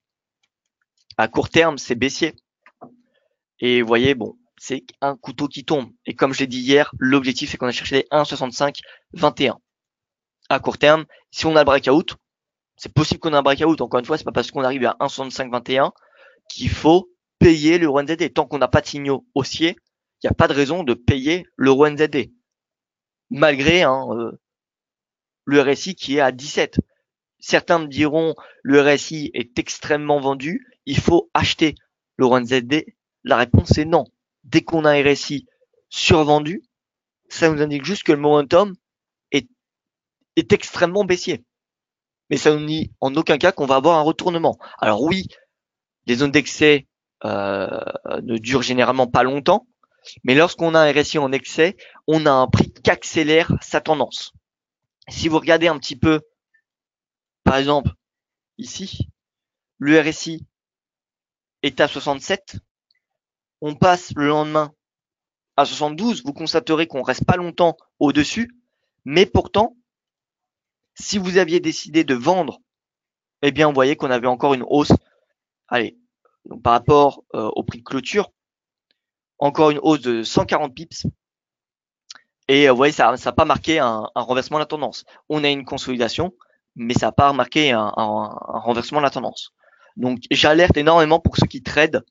À court terme, c'est baissier. Et vous voyez, c'est un couteau qui tombe. Et comme je l'ai dit hier, l'objectif, c'est qu'on a cherché les 1,6521. à court terme. Si on a le breakout, c'est possible qu'on ait un breakout. Encore une fois, c'est pas parce qu'on arrive à 1,6521 qu'il faut payer l'euro NZD. Tant qu'on n'a pas de signaux haussiers, il n'y a pas de raison de payer l'euro NZD. Malgré le RSI qui est à 17. Certains me diront le RSI est extrêmement vendu, il faut acheter l'euro NZD. La réponse est non. Dès qu'on a un RSI survendu, ça nous indique juste que le momentum est extrêmement baissier. Mais ça nous dit en aucun cas qu'on va avoir un retournement. Alors oui, les zones d'excès ne durent généralement pas longtemps, mais lorsqu'on a un RSI en excès, on a un prix qui accélère sa tendance. Si vous regardez un petit peu, par exemple, ici, le RSI est à 67, on passe le lendemain à 72, vous constaterez qu'on reste pas longtemps au-dessus, mais pourtant, si vous aviez décidé de vendre, eh bien, vous voyez qu'on avait encore une hausse. Allez, donc par rapport au prix de clôture, encore une hausse de 140 pips. Et vous voyez, ça n'a pas marqué un renversement de la tendance. On a une consolidation, mais ça n'a pas marqué un renversement de la tendance. Donc, j'alerte énormément pour ceux qui tradent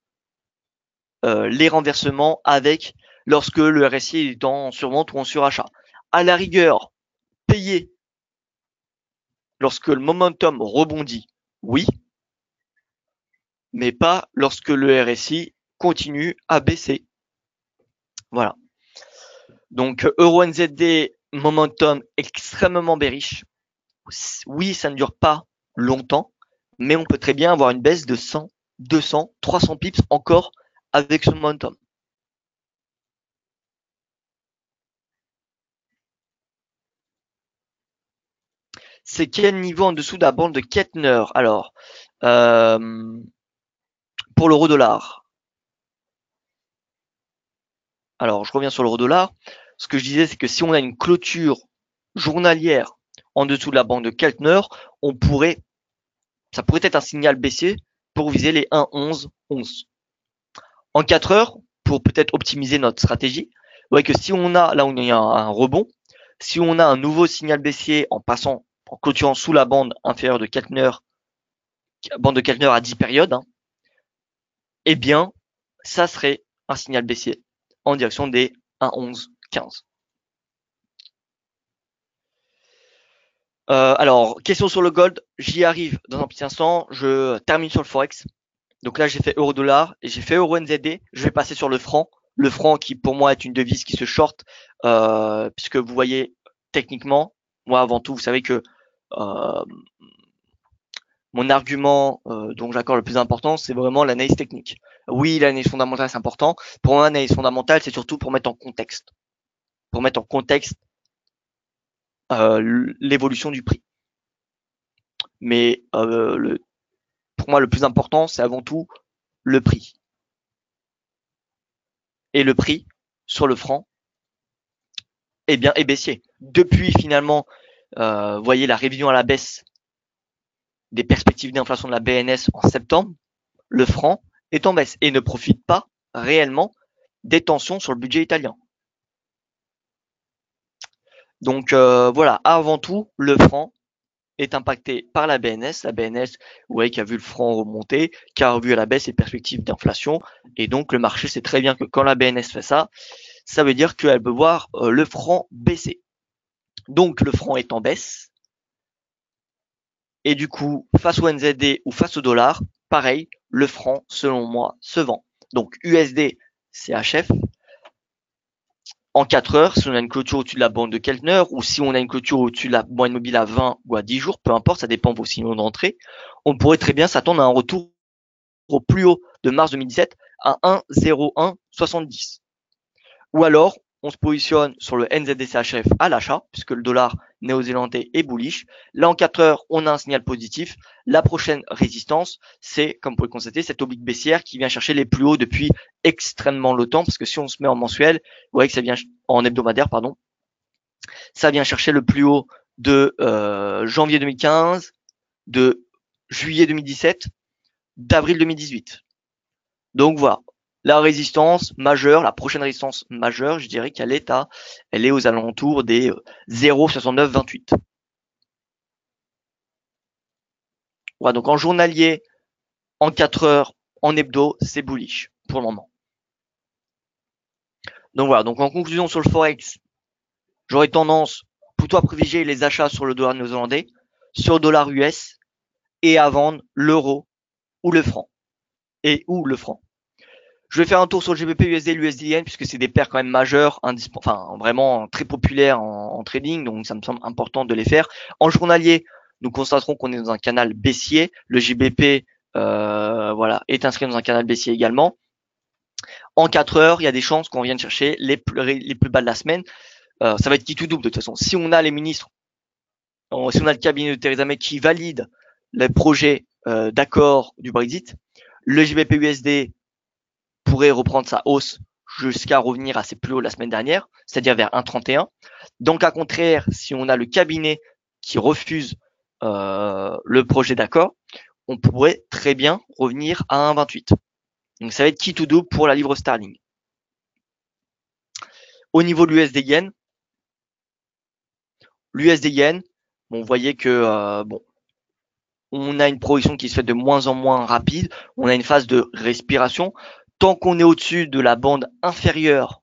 les renversements avec lorsque le RSI est en survente ou en surachat. À la rigueur, payer lorsque le momentum rebondit, oui, mais pas lorsque le RSI continue à baisser. Voilà. Donc euro NZD, momentum extrêmement bearish. Oui, ça ne dure pas longtemps, mais on peut très bien avoir une baisse de 100, 200, 300 pips encore avec ce momentum. C'est quel niveau en dessous de la bande de Kettner? Alors, pour l'euro dollar. Alors, je reviens sur l'euro dollar. Ce que je disais, c'est que si on a une clôture journalière en dessous de la bande de Kettner, ça pourrait être un signal baissier pour viser les 1,11,11. En 4 heures, pour peut-être optimiser notre stratégie, vous voyez que si on a, là où il y a un rebond, si on a un nouveau signal baissier en clôturant sous la bande inférieure de Kettner, bande de Kettner à 10 périodes, eh bien, ça serait un signal baissier en direction des 1,11,15. Alors, question sur le gold, j'y arrive dans un petit instant, je termine sur le Forex. Donc là, j'ai fait euro-dollar et j'ai fait euro-NZD. Je vais passer sur le franc. Le franc qui, pour moi, est une devise qui se short, puisque vous voyez, techniquement, moi, avant tout, vous savez que mon argument dont j'accorde le plus important, c'est vraiment l'analyse technique. Oui, l'analyse fondamentale, c'est important. Pour moi, l'analyse fondamentale, c'est surtout pour mettre en contexte. Pour mettre en contexte l'évolution du prix. Mais pour moi, le plus important, c'est avant tout le prix. Et le prix sur le franc, eh bien, est baissier. Depuis finalement, vous voyez la révision à la baisse des perspectives d'inflation de la BNS en septembre, le franc est en baisse et ne profite pas réellement des tensions sur le budget italien. Donc voilà, avant tout, le franc est impacté par la BNS. La BNS, vous voyez, qui a vu le franc remonter, qui a revu à la baisse les perspectives d'inflation. Et donc, le marché sait très bien que quand la BNS fait ça, ça veut dire qu'elle peut voir le franc baisser. Donc, le franc est en baisse. Et du coup, face au NZD ou face au dollar, pareil, le franc, selon moi, se vend. Donc, USD, CHF. En 4 heures, si on a une clôture au-dessus de la bande de Keltner ou si on a une clôture au-dessus de la moyenne mobile à 20 ou à 10 jours, peu importe, ça dépend de vos signaux d'entrée, on pourrait très bien s'attendre à un retour au plus haut de mars 2017 à 1,0170. Ou alors, on se positionne sur le NZD-CHF à l'achat, puisque le dollar néo-zélandais est bullish. Là, en 4 heures, on a un signal positif. La prochaine résistance, c'est, comme vous pouvez le constater, cette oblique baissière qui vient chercher les plus hauts depuis extrêmement longtemps, parce que si on se met en mensuel, vous voyez que ça vient en hebdomadaire, pardon, ça vient chercher le plus haut de janvier 2015, de juillet 2017, d'avril 2018. Donc voilà, la résistance majeure, la prochaine résistance majeure, je dirais qu'elle est aux alentours des 0,6928. Voilà, donc en journalier, en 4 heures, en hebdo, c'est bullish pour le moment. Donc voilà, donc en conclusion sur le Forex, j'aurais tendance plutôt à privilégier les achats sur le dollar néo-zélandais, sur le dollar US et à vendre l'euro ou le franc. Je vais faire un tour sur le GBP USD et l'USD-Yen puisque c'est des paires quand même majeures, enfin vraiment très populaires en trading, donc ça me semble important de les faire. En journalier, nous constaterons qu'on est dans un canal baissier. Le GBP voilà, est inscrit dans un canal baissier également. En 4 heures, il y a des chances qu'on vienne chercher les plus bas de la semaine. Ça va être qui tout double de toute façon. Si on a les ministres, si on a le cabinet de Theresa May qui valide les projets d'accord du Brexit, le GBP USD pourrait reprendre sa hausse jusqu'à revenir à ses plus hauts la semaine dernière, c'est-à-dire vers 1,31. Dans le cas contraire, si on a le cabinet qui refuse le projet d'accord, on pourrait très bien revenir à 1,28. Donc ça va être qui tout double pour la livre sterling. Au niveau de l'USD Yen, bon, vous voyez que bon, on a une progression qui se fait de moins en moins rapide, on a une phase de respiration. Tant qu'on est au-dessus de la bande inférieure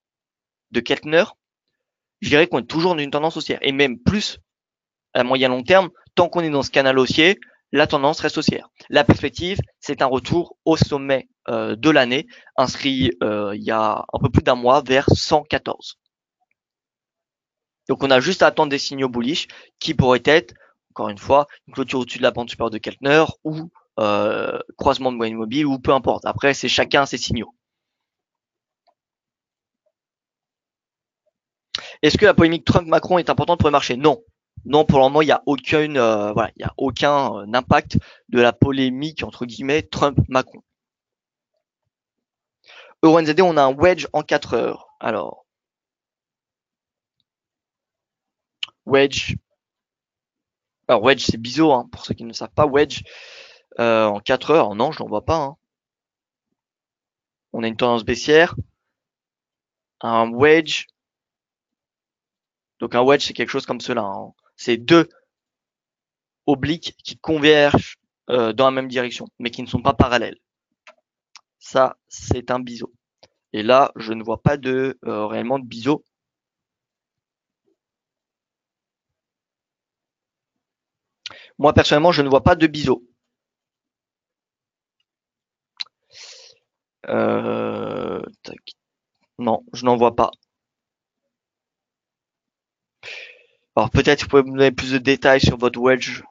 de Keltner, je dirais qu'on est toujours dans une tendance haussière. Et même plus, à moyen long terme, tant qu'on est dans ce canal haussier, la tendance reste haussière. La perspective, c'est un retour au sommet de l'année, inscrit il y a un peu plus d'un mois vers 114. Donc on a juste à attendre des signaux bullish qui pourraient être, encore une fois, une clôture au-dessus de la bande supérieure de Keltner ou croisement de moyenne mobile ou peu importe. Après, c'est chacun ses signaux. Est-ce que la polémique Trump-Macron est importante pour le marché? Non. Non, pour le moment, il n'y a aucun impact de la polémique entre guillemets Trump-Macron. EURNZD, on a un wedge en 4 heures. Alors, wedge. Alors wedge, c'est biseau, hein, pour ceux qui ne savent pas. Wedge en 4 heures, non, je n'en vois pas. Hein. On a une tendance baissière. Un wedge. Donc un wedge, c'est quelque chose comme cela. Hein. C'est deux obliques qui convergent dans la même direction, mais qui ne sont pas parallèles. Ça, c'est un biseau. Et là, je ne vois pas de réellement de biseau. Moi, personnellement, je ne vois pas de biseau. Non, je n'en vois pas. Alors peut-être que vous pouvez me donner plus de détails sur votre wedge.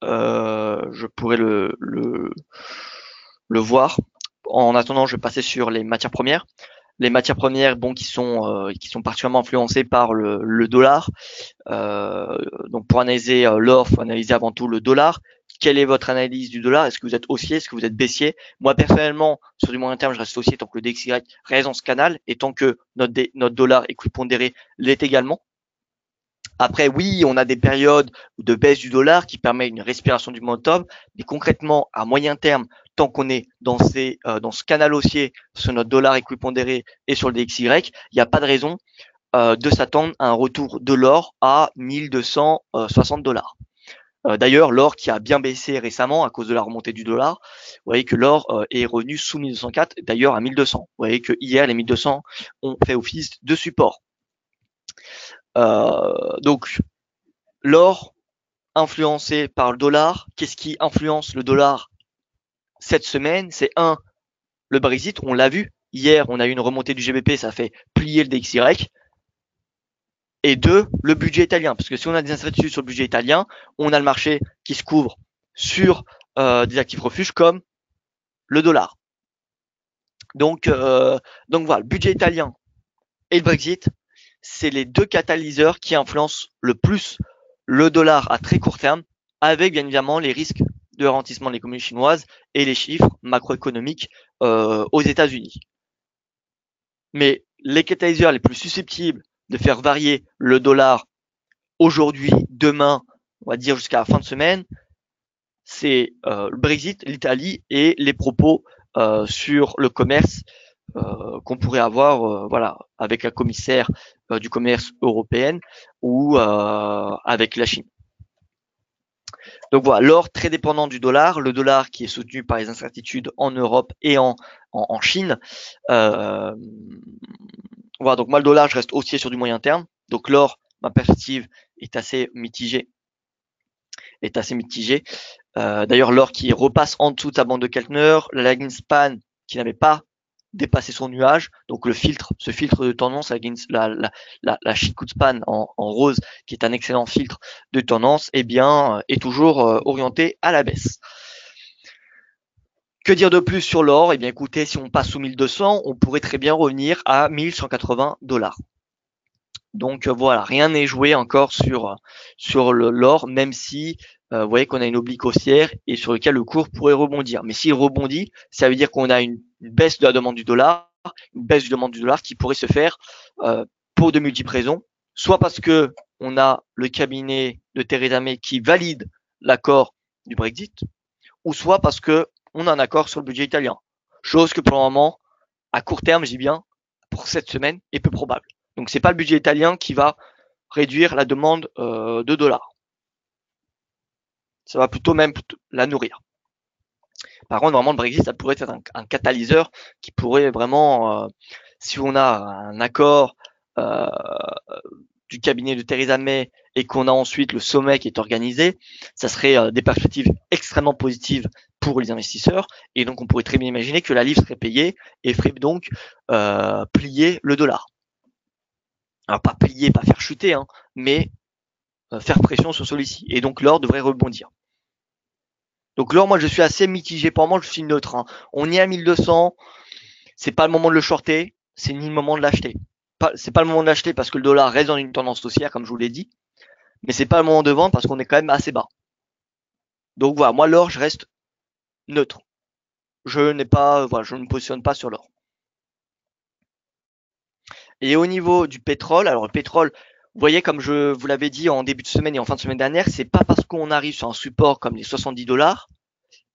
Je pourrais le voir. En attendant, je vais passer sur les matières premières. Les matières premières, bon, qui sont particulièrement influencées par le dollar. Donc pour analyser l'or, faut analyser avant tout le dollar. Quelle est votre analyse du dollar? Est-ce que vous êtes haussier? Est-ce que vous êtes baissier? Moi personnellement, sur du moyen terme, je reste haussier tant que le DXY reste dans ce canal et tant que notre dollar équipondéré l'est également. Après, oui, on a des périodes de baisse du dollar qui permettent une respiration du mois d'octobre, mais concrètement, à moyen terme, tant qu'on est dans ce canal haussier sur notre dollar équipondéré et sur le DXY, il n'y a pas de raison de s'attendre à un retour de l'or à 1260 $. D'ailleurs, l'or qui a bien baissé récemment à cause de la remontée du dollar, vous voyez que l'or est revenu sous 1204, d'ailleurs à 1200. Vous voyez que hier, les 1200 ont fait office de support. Donc, l'or influencé par le dollar. Qu'est-ce qui influence le dollar cette semaine? C'est le Brexit, on l'a vu. Hier, on a eu une remontée du GBP, ça a fait plier le DXY. Et deux, le budget italien. Parce que si on a des incertitudes sur le budget italien, on a le marché qui se couvre sur des actifs refuges comme le dollar. Donc voilà, le budget italien et le Brexit, c'est les deux catalyseurs qui influencent le plus le dollar à très court terme, avec bien évidemment les risques de ralentissement de l'économie chinoise et les chiffres macroéconomiques aux États-Unis. Mais les catalyseurs les plus susceptibles de faire varier le dollar aujourd'hui, demain, on va dire jusqu'à la fin de semaine, c'est le Brexit, l'Italie et les propos sur le commerce qu'on pourrait avoir voilà, avec la commissaire du commerce européenne ou avec la Chine. Donc voilà, l'or très dépendant du dollar, le dollar qui est soutenu par les incertitudes en Europe et en Chine. Euh, voilà, donc moi le dollar, je reste haussier sur du moyen terme. Donc l'or, ma perspective est assez mitigée. D'ailleurs, l'or qui repasse en dessous de sa bande de Keltner, la lagging span qui n'avait pas dépassé son nuage, donc ce filtre de tendance, la Chicout span en rose, qui est un excellent filtre de tendance, eh bien, est toujours orienté à la baisse. Que dire de plus sur l'or? Eh bien, écoutez, si on passe sous 1200, on pourrait très bien revenir à 1180 $. Donc voilà, rien n'est joué encore sur l'or, même si vous voyez qu'on a une oblique haussière et sur lequel le cours pourrait rebondir. Mais s'il rebondit, ça veut dire qu'on a une baisse de la demande du dollar, une baisse de la demande du dollar qui pourrait se faire pour de multiples raisons, soit parce que on a le cabinet de Theresa May qui valide l'accord du Brexit, ou soit parce que on a un accord sur le budget italien. Chose que pour le moment, à court terme, je dis bien, pour cette semaine, est peu probable. Donc c'est pas le budget italien qui va réduire la demande de dollars. Ça va plutôt même la nourrir. Par contre, vraiment, le Brexit, ça pourrait être un catalyseur qui pourrait vraiment, si on a un accord du cabinet de Theresa May et qu'on a ensuite le sommet qui est organisé, ça serait des perspectives extrêmement positives pour les investisseurs. Et donc, on pourrait très bien imaginer que la livre serait payée et ferait donc plier le dollar. Alors, pas plier, pas faire chuter, hein, mais faire pression sur celui-ci. Et donc, l'or devrait rebondir. Donc l'or, moi, je suis assez mitigé. Pour moi, je suis neutre. Hein. On est à 1200. C'est pas le moment de le shorter. C'est ni le moment de l'acheter. C'est pas le moment de l'acheter parce que le dollar reste dans une tendance haussière, comme je vous l'ai dit. Mais c'est pas le moment de vendre parce qu'on est quand même assez bas. Donc voilà, moi, l'or, je reste neutre. Je ne me positionne pas sur l'or. Et au niveau du pétrole, alors le pétrole, vous voyez, comme je vous l'avais dit en début de semaine et en fin de semaine dernière, c'est pas parce qu'on arrive sur un support comme les 70 $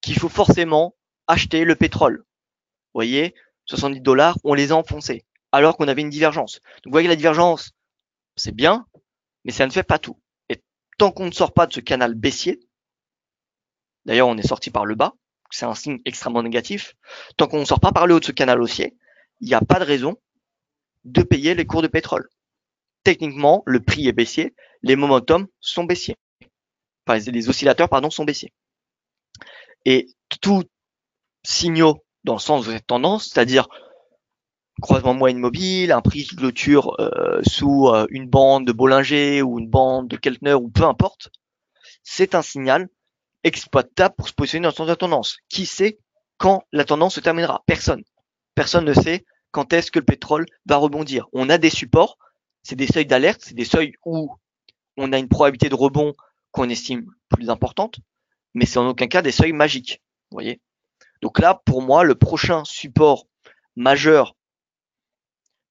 qu'il faut forcément acheter le pétrole. Vous voyez, 70 $, on les a enfoncés, alors qu'on avait une divergence. Donc vous voyez, la divergence, c'est bien, mais ça ne fait pas tout. Et tant qu'on ne sort pas de ce canal baissier, d'ailleurs on est sorti par le bas, c'est un signe extrêmement négatif, tant qu'on ne sort pas par le haut de ce canal haussier, il n'y a pas de raison de payer les cours de pétrole. Techniquement, le prix est baissier, les momentum sont baissiers. Enfin, les oscillateurs, pardon, sont baissiers. Et tout signaux dans le sens de cette tendance, c'est-à-dire croisement moyenne mobile, un prix de clôture sous une bande de Bollinger ou une bande de Keltner ou peu importe, c'est un signal exploitable pour se positionner dans le sens de la tendance. Qui sait quand la tendance se terminera? Personne. Personne ne sait quand est-ce que le pétrole va rebondir. On a des supports, c'est des seuils d'alerte, c'est des seuils où on a une probabilité de rebond qu'on estime plus importante, mais c'est en aucun cas des seuils magiques. Vous voyez? Donc là, pour moi, le prochain support majeur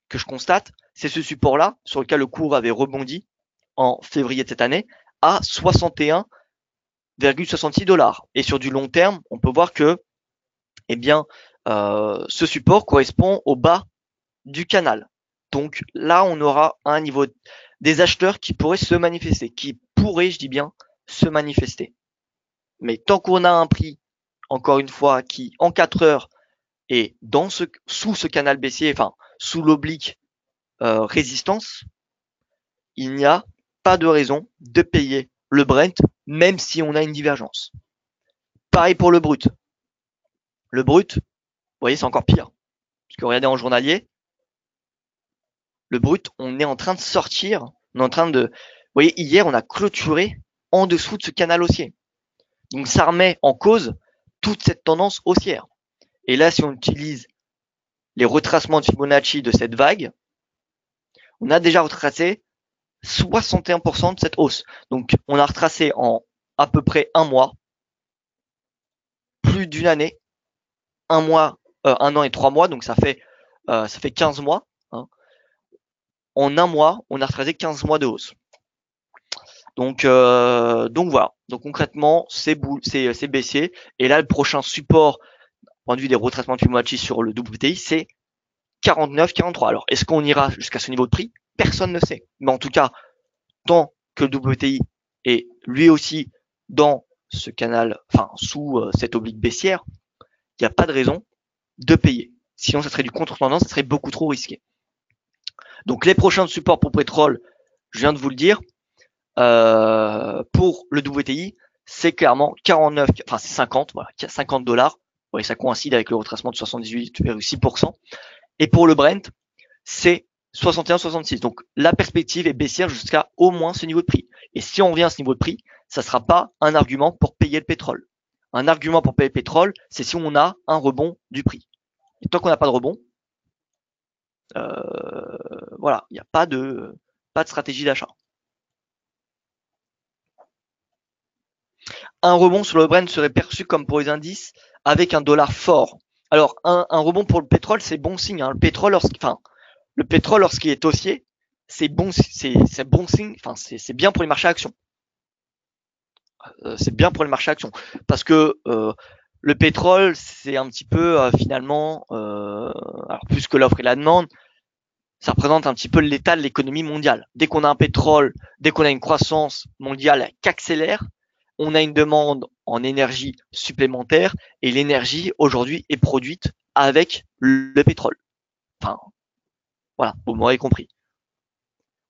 que je constate, c'est ce support-là sur lequel le cours avait rebondi en février de cette année à 61,66 $. Et sur du long terme, on peut voir que, eh bien, ce support correspond au bas du canal. Donc là, on aura un niveau des acheteurs qui pourraient se manifester, qui pourraient, je dis bien, se manifester. Mais tant qu'on a un prix, encore une fois, qui en 4 heures est sous ce canal baissier, enfin sous l'oblique résistance, il n'y a pas de raison de payer le Brent, même si on a une divergence. Pareil pour le brut. Le brut, vous voyez, c'est encore pire. Parce que regardez en journalier, le brut, on est en train de sortir, on est en train de... Vous voyez, hier, on a clôturé en dessous de ce canal haussier. Donc ça remet en cause toute cette tendance haussière. Et là, si on utilise les retracements de Fibonacci de cette vague, on a déjà retracé 61% de cette hausse. Donc on a retracé en à peu près un mois, plus d'une année, un an et 3 mois, donc ça fait 15 mois. Hein. En un mois, on a retracé 15 mois de hausse. Donc voilà. Donc concrètement, c'est baissier. Et là, le prochain support, point de vue des retraitements de Fibonacci sur le WTI, c'est 49, 43. Alors, est-ce qu'on ira jusqu'à ce niveau de prix? Personne ne sait. Mais en tout cas, tant que le WTI est lui aussi dans ce canal, enfin sous cette oblique baissière, il n'y a pas de raison de payer. Sinon, ça serait du contre-tendance, ça serait beaucoup trop risqué. Donc les prochains supports pour pétrole, je viens de vous le dire. Pour le WTI, c'est clairement 49, enfin c'est 50, voilà, 50 $. Ouais, ça coïncide avec le retracement de 78,6%. Et pour le Brent, c'est 61,66. Donc la perspective est baissière jusqu'à au moins ce niveau de prix. Et si on revient à ce niveau de prix, ça ne sera pas un argument pour payer le pétrole. Un argument pour payer le pétrole, c'est si on a un rebond du prix. Et tant qu'on n'a pas de rebond, voilà, il n'y a pas de stratégie d'achat. Un rebond sur le Brent serait perçu comme pour les indices avec un dollar fort. Alors, un rebond pour le pétrole, c'est bon signe. Hein. Le pétrole, lorsqu'il est haussier, c'est bon signe. Enfin, c'est bien pour les marchés actions. C'est bien pour les marchés actions parce que le pétrole, c'est un petit peu finalement, alors plus que l'offre et la demande, ça représente un petit peu l'état de l'économie mondiale. Dès qu'on a un pétrole, dès qu'on a une croissance mondiale qui accélère, on a une demande en énergie supplémentaire et l'énergie aujourd'hui est produite avec le pétrole. Enfin, voilà, vous m'aurez compris.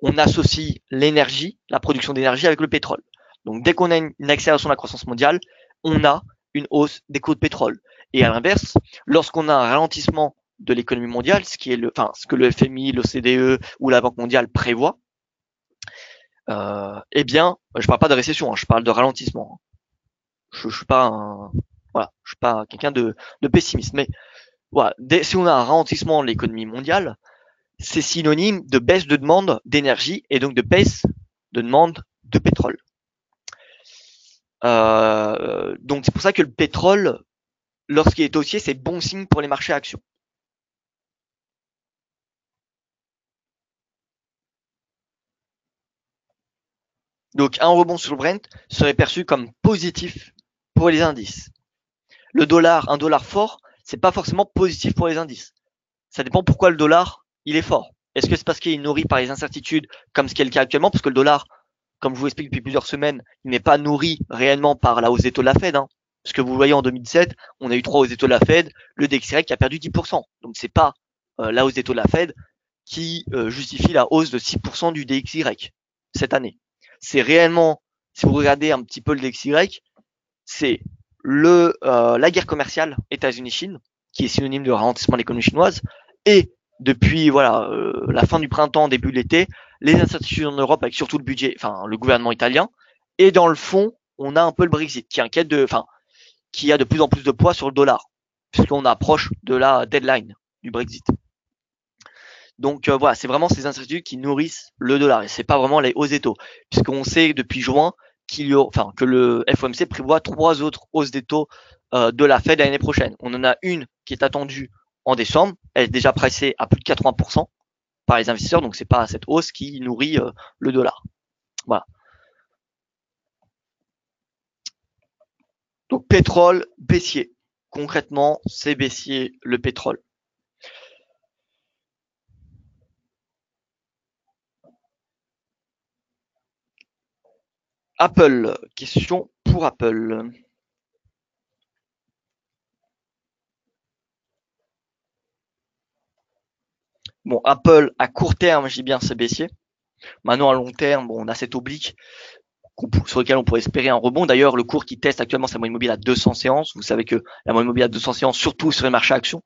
On associe l'énergie, la production d'énergie avec le pétrole. Donc dès qu'on a une accélération de la croissance mondiale, on a une hausse des coûts de pétrole. Et à l'inverse, lorsqu'on a un ralentissement de l'économie mondiale, ce que le FMI, l'OCDE ou la Banque mondiale prévoient, eh bien, je parle pas de récession, hein, je parle de ralentissement. Je suis pas je suis pas quelqu'un de pessimiste, mais voilà, si on a un ralentissement de l'économie mondiale, c'est synonyme de baisse de demande d'énergie et donc de baisse de demande de pétrole. Donc c'est pour ça que le pétrole, lorsqu'il est haussier, c'est bon signe pour les marchés actions. Donc un rebond sur le Brent serait perçu comme positif pour les indices. Le dollar, un dollar fort, c'est pas forcément positif pour les indices. Ça dépend pourquoi le dollar, il est fort. Est-ce que c'est parce qu'il est nourri par les incertitudes, comme ce qui est le cas actuellement, parce que le dollar, comme je vous explique depuis plusieurs semaines, il n'est pas nourri réellement par la hausse des taux de la Fed. Hein. Parce que vous voyez en 2017, on a eu 3 hausses des taux de la Fed, le DXY qui a perdu 10%. Donc c'est pas la hausse des taux de la Fed qui justifie la hausse de 6% du DXY cette année. C'est réellement, si vous regardez un petit peu le DXY, c'est la guerre commerciale États-Unis-Chine, qui est synonyme de ralentissement de l'économie chinoise, et depuis la fin du printemps, début de l'été, les incertitudes en Europe avec surtout le gouvernement italien, et dans le fond, on a un peu le Brexit qui qui a de plus en plus de poids sur le dollar, puisqu'on approche de la deadline du Brexit. Donc voilà, c'est vraiment ces incertitudes qui nourrissent le dollar et c'est pas vraiment les hausses des taux, puisqu'on sait depuis juin que le FOMC prévoit 3 autres hausses des taux de la Fed l'année prochaine. On en a une qui est attendue en décembre, elle est déjà pricée à plus de 80% par les investisseurs, donc c'est pas cette hausse qui nourrit le dollar. Voilà. Donc pétrole baissier. Concrètement, c'est baissier le pétrole. Apple, question pour Apple. Bon, Apple, à court terme, je dis bien c'est baissier. Maintenant, à long terme, bon, on a cette oblique sur lequel on pourrait espérer un rebond. D'ailleurs, le cours qui teste actuellement sa moyenne mobile à 200 séances. Vous savez que la moyenne mobile à 200 séances, surtout sur les marchés actions,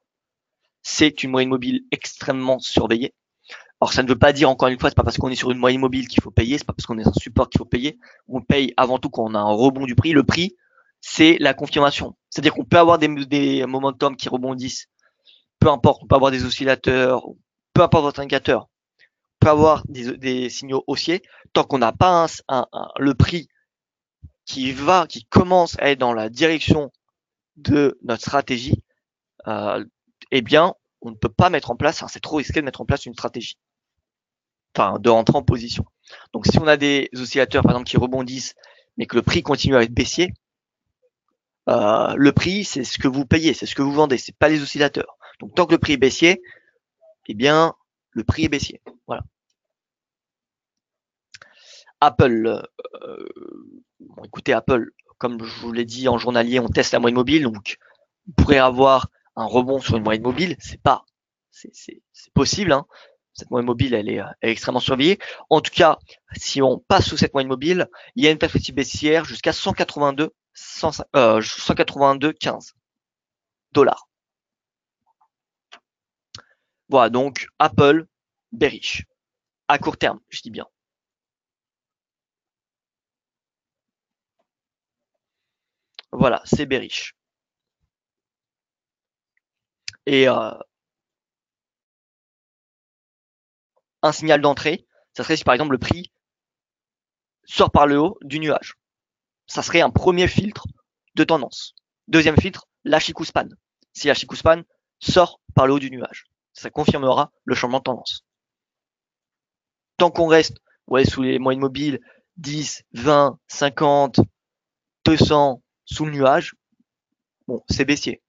c'est une moyenne mobile extrêmement surveillée. Alors, ça ne veut pas dire, encore une fois, c'est pas parce qu'on est sur une moyenne mobile qu'il faut payer, c'est pas parce qu'on est sur un support qu'il faut payer. On paye avant tout quand on a un rebond du prix. Le prix, c'est la confirmation. C'est-à-dire qu'on peut avoir des momentum qui rebondissent. Peu importe, on peut avoir des oscillateurs, peu importe votre indicateur, on peut avoir des signaux haussiers tant qu'on n'a pas le prix qui commence à être dans la direction de notre stratégie, eh bien, on ne peut pas mettre en place, c'est trop risqué de mettre en place une stratégie, enfin, de rentrer en position. Donc, si on a des oscillateurs, par exemple, qui rebondissent, mais que le prix continue à être baissier, le prix, c'est ce que vous payez, c'est ce que vous vendez, c'est pas les oscillateurs. Donc, tant que le prix est baissier, eh bien, le prix est baissier. Voilà. Apple, bon, écoutez, Apple, comme je vous l'ai dit, en journalier, on teste la moyenne mobile, donc on pourrait avoir un rebond sur une moyenne mobile. C'est possible, hein. Cette moyenne mobile, elle est extrêmement surveillée. En tout cas, si on passe sous cette moyenne mobile, il y a une perspective baissière jusqu'à 182,15 dollars. Voilà, donc Apple, bearish. À court terme, je dis bien. Voilà, c'est bearish. Et un signal d'entrée, ça serait si par exemple le prix sort par le haut du nuage. Ça serait un premier filtre de tendance. Deuxième filtre, l'Ashikupan. Si l'Ashikupan sort par le haut du nuage, ça confirmera le changement de tendance. Tant qu'on reste sous les moyennes mobiles 10, 20, 50, 200 sous le nuage, bon, c'est baissier.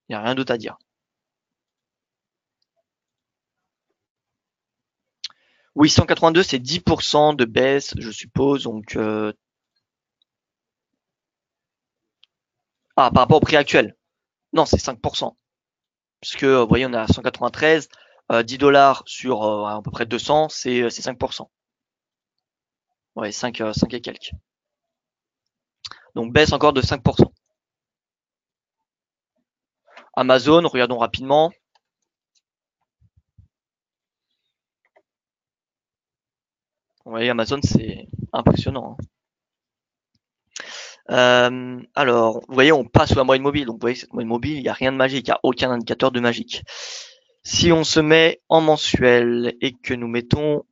Il n'y a rien d'autre à dire. Oui, 182, c'est 10% de baisse, je suppose. Donc, par rapport au prix actuel. Non, c'est 5%. Puisque, vous voyez, on est à 193, 10 dollars sur à peu près 200, c'est 5%. Ouais, 5 et quelques. Donc, baisse encore de 5%. Amazon, regardons rapidement. Vous voyez, Amazon, c'est impressionnant. Alors, vous voyez, on passe sous la moyenne mobile. Donc, vous voyez, cette moyenne mobile, il n'y a rien de magique, il n'y a aucun indicateur de magique. Si on se met en mensuel et que nous mettons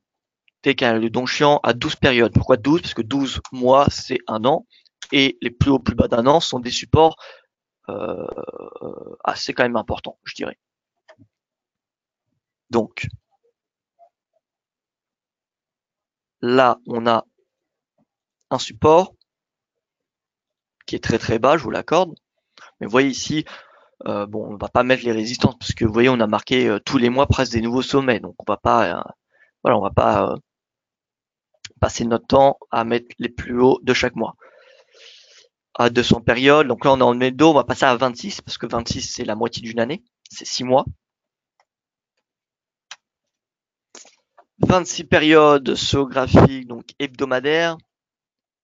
des canaux de Donchian à 12 périodes. Pourquoi 12? Parce que 12 mois, c'est un an. Et les plus hauts, plus bas d'un an sont des supports assez quand même importants, je dirais. Donc, là, on a un support qui est très très bas, je vous l'accorde. Mais vous voyez ici, bon, on va pas mettre les résistances parce que vous voyez, on a marqué tous les mois presque des nouveaux sommets. Donc, on va pas, voilà, on va pas passer notre temps à mettre les plus hauts de chaque mois. À 200 périodes, donc là, on est en médo, on va passer à 26 parce que 26, c'est la moitié d'une année. C'est 6 mois. 26 périodes sur graphique, donc hebdomadaire.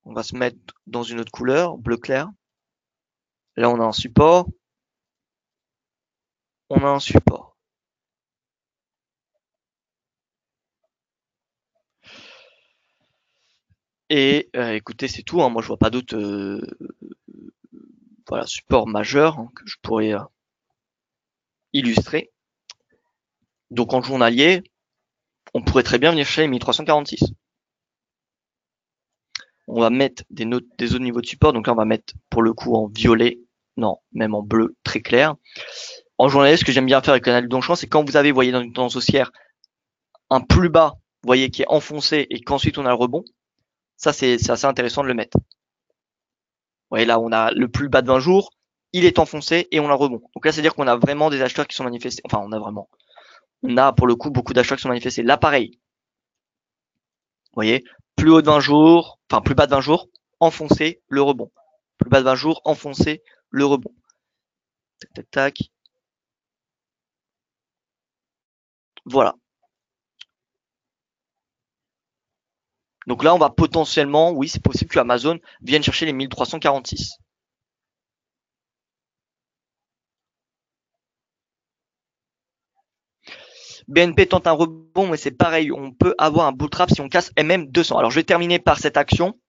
On va se mettre dans une autre couleur, bleu clair. Là, on a un support. On a un support. Et écoutez, c'est tout. Hein. Moi, je vois pas d'autres voilà, support majeur que je pourrais illustrer. Donc, en journalier, on pourrait très bien venir chercher les 1346. On va mettre des autres niveaux de support. Donc là, on va mettre pour le coup en violet, non, même en bleu très clair. En journalier, ce que j'aime bien faire avec le canal Donchian, c'est quand vous avez, voyez, dans une tendance haussière, un plus bas, vous voyez, qui est enfoncé et qu'ensuite on a le rebond. Ça, c'est assez intéressant de le mettre. Vous voyez, là, on a le plus bas de 20 jours, il est enfoncé et on a le rebond. Donc là, c'est-à-dire qu'on a vraiment des acheteurs qui sont manifestés. Enfin, on a pour le coup beaucoup d'acheteurs qui sont manifestés. Là, pareil. Vous voyez, plus haut de 20 jours, enfin, plus bas de 20 jours, enfoncé, le rebond. Plus bas de 20 jours, enfoncé, le rebond. Tac, tac, tac. Voilà. Donc là, on va potentiellement, oui, c'est possible que Amazon vienne chercher les 1346. BNP tente un rebond, mais c'est pareil, on peut avoir un bull trap si on casse MM200. Alors, je vais terminer par cette action.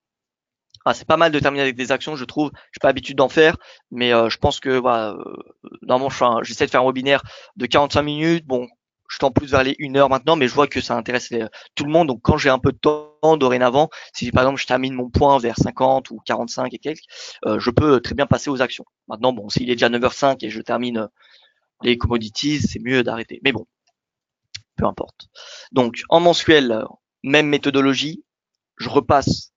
C'est pas mal de terminer avec des actions, je trouve. J'ai pas l'habitude d'en faire, mais je pense que voilà, normalement, j'essaie de faire un webinaire de 45 minutes. Bon, je tends plus vers les 1 heure maintenant, mais je vois que ça intéresse tout le monde. Donc, quand j'ai un peu de temps dorénavant, si par exemple je termine mon point vers 50 ou 45 et quelques, je peux très bien passer aux actions. Maintenant, bon, s'il est déjà 9h05 et je termine les commodities, c'est mieux d'arrêter. Mais bon, peu importe. Donc, en mensuel, même méthodologie, je repasse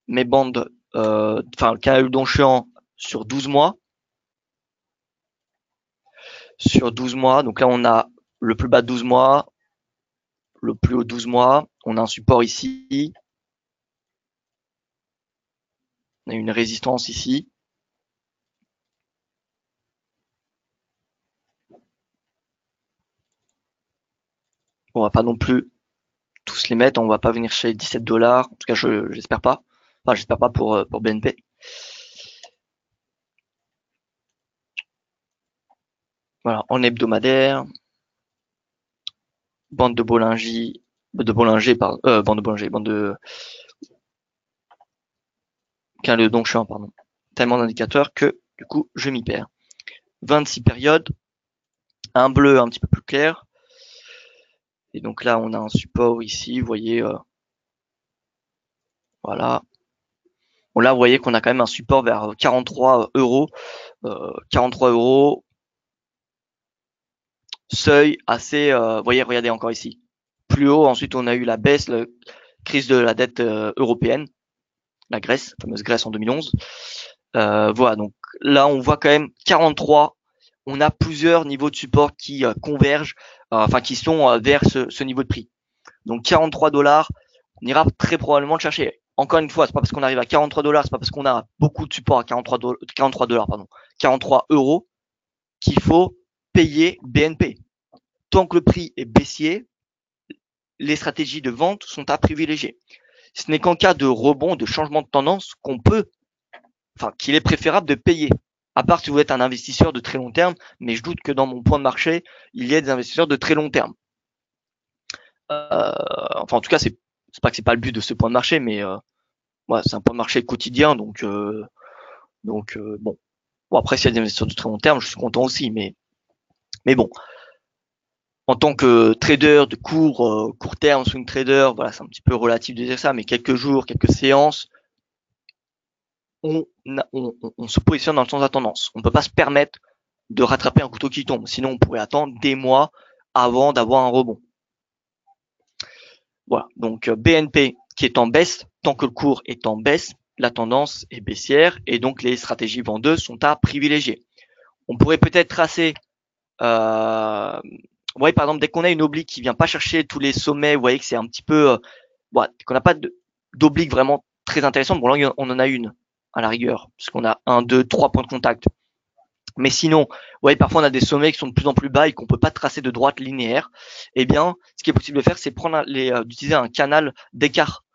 mes bandes, enfin le canal Donchian sur 12 mois. Sur 12 mois, donc là on a le plus bas de 12 mois, le plus haut de 12 mois, on a un support ici. On a une résistance ici. On va pas non plus tous les mettre, on va pas venir chez 17 $. En tout cas, j'espère pas. Enfin, j'espère pas pour BNP. Voilà, en hebdomadaire. Bande de Bollinger, pardon, bande de Bollinger, bande de quin de Dongshuan, pardon. Tellement d'indicateurs que, du coup, je m'y perds. 26 périodes. Un bleu un petit peu plus clair. Et donc là, on a un support ici, vous voyez, voilà. Bon, là, vous voyez qu'on a quand même un support vers 43 €. 43 €. Seuil assez, vous voyez, regardez encore ici. Plus haut, ensuite, on a eu la baisse, la crise de la dette européenne, la Grèce, la fameuse Grèce en 2011. Voilà, donc là, on voit quand même 43. On a plusieurs niveaux de support qui convergent, enfin qui sont vers ce niveau de prix. Donc 43 $, on ira très probablement le chercher. Encore une fois, c'est pas parce qu'on arrive à 43 $, c'est pas parce qu'on a beaucoup de support à 43 $, pardon, 43 € qu'il faut payer BNP. Tant que le prix est baissier, les stratégies de vente sont à privilégier. Ce n'est qu'en cas de rebond, de changement de tendance qu'on peut, enfin, qu'il est préférable de payer. À part si vous êtes un investisseur de très long terme, mais je doute que dans mon point de marché, il y ait des investisseurs de très long terme. Enfin, en tout cas, c'est pas que c'est pas le but de ce point de marché, mais ouais, c'est un point de marché quotidien, donc bon. Bon, après, s'il y a des investisseurs de très long terme, je suis content aussi, mais bon. En tant que trader de court terme, swing trader, voilà, c'est un petit peu relatif de dire ça, mais quelques jours, quelques séances, on se positionne dans le sens de la tendance. On ne peut pas se permettre de rattraper un couteau qui tombe, sinon on pourrait attendre des mois avant d'avoir un rebond. Voilà, donc BNP qui est en baisse, tant que le cours est en baisse, la tendance est baissière et donc les stratégies vendeuses sont à privilégier. On pourrait peut-être tracer, vous voyez par exemple dès qu'on a une oblique qui vient pas chercher tous les sommets, vous voyez que c'est un petit peu, voilà, qu'on n'a pas d'oblique vraiment très intéressante. Bon là on en a une à la rigueur, puisqu'on a 1, 2, 3 points de contact. Mais sinon, vous voyez, parfois on a des sommets qui sont de plus en plus bas et qu'on peut pas tracer de droite linéaire. Eh bien, ce qui est possible de faire, c'est prendre d'utiliser un canal d'écart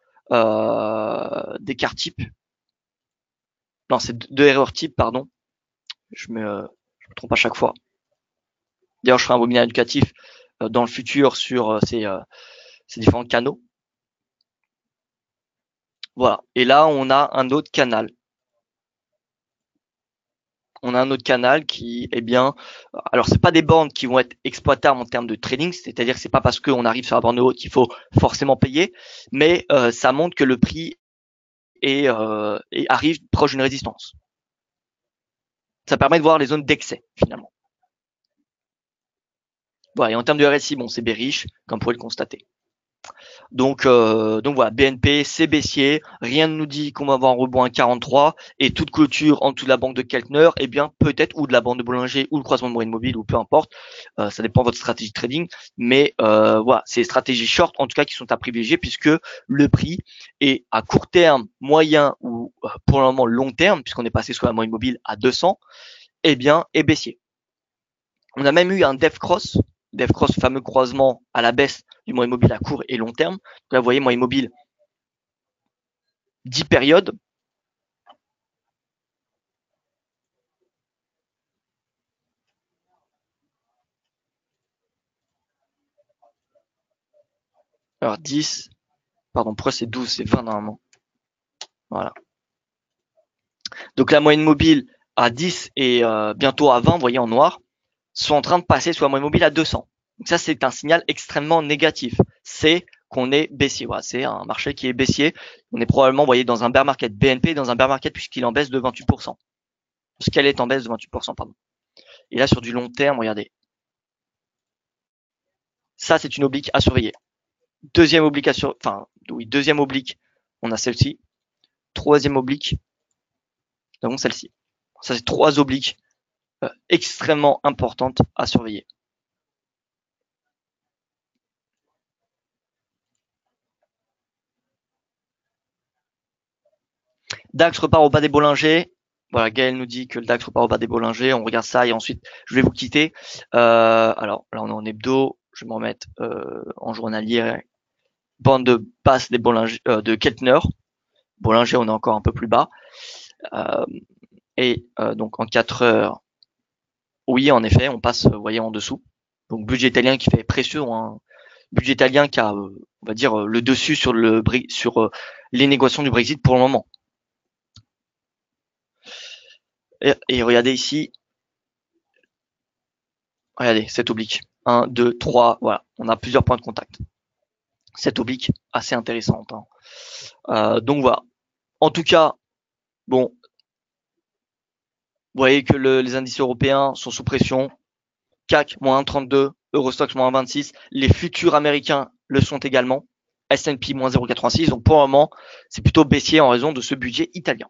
type. Non, c'est de erreur type, pardon. Je me trompe à chaque fois. D'ailleurs, je ferai un webinaire éducatif dans le futur sur ces différents canaux. Voilà. Et là, on a un autre canal. On a un autre canal qui, eh bien, alors c'est pas des bornes qui vont être exploitables en termes de trading, c'est-à-dire que c'est pas parce qu'on arrive sur la borne haute qu'il faut forcément payer, mais ça montre que le prix arrive proche d'une résistance. Ça permet de voir les zones d'excès finalement. Voilà, et en termes de RSI, bon, c'est bearish, comme vous pouvez le constater. Donc voilà, BNP, c'est baissier. Rien ne nous dit qu'on va avoir un rebond à 43 et toute clôture en dessous de la banque de Keltner, eh bien peut-être, ou de la bande de Bollinger ou le croisement de moyenne mobile ou peu importe, ça dépend de votre stratégie de trading. Mais voilà, c'est les stratégies short en tout cas qui sont à privilégier puisque le prix est à court terme, moyen ou pour le moment long terme, puisqu'on est passé sur la moyenne mobile à 200, eh bien est baissier. On a même eu un Dev Cross, fameux croisement à la baisse du moyen mobile à court et long terme. Donc là, vous voyez, moyen mobile 10 périodes. Alors 10, pardon, pourquoi c'est 12, c'est 20 normalement. Voilà. Donc la moyenne mobile à 10 et bientôt à 20, vous voyez en noir, sont en train de passer sur la moyenne mobile à 200. Donc ça, c'est un signal extrêmement négatif. C'est qu'on est baissier. Voilà, c'est un marché qui est baissier. On est probablement, vous voyez, dans un bear market. BNP dans un bear market puisqu'il est en baisse de 28%. Parce qu'elle est en baisse de 28%, pardon. Et là, sur du long terme, regardez. Ça, c'est une oblique à surveiller. Deuxième oblique deuxième oblique, on a celle-ci. Troisième oblique, nous avons celle-ci. Ça, c'est 3 obliques extrêmement importantes à surveiller. DAX repart au bas des Bollinger. Voilà, Gaël nous dit que le DAX repart au bas des Bollinger. On regarde ça et ensuite je vais vous quitter. Alors là on est en hebdo. Je vais me remettre en journalier. Bande de basse des Bollinger, de Keltner. Bollinger, on est encore un peu plus bas. Donc en 4 heures, oui, en effet, on passe, vous voyez, en dessous. Donc budget italien qui fait pression, hein. Budget italien qui a, on va dire, le dessus sur les négociations du Brexit pour le moment. Et regardez ici, regardez, cet oblique. 1, 2, 3, voilà, on a plusieurs points de contact. Cette oblique, assez intéressante, hein. Donc voilà. En tout cas, bon, vous voyez que les indices européens sont sous pression. CAC, moins 1,32, Eurostoxx, moins 1,26. Les futurs américains le sont également. S&P, moins 0,86. Donc pour le moment, c'est plutôt baissier en raison de ce budget italien.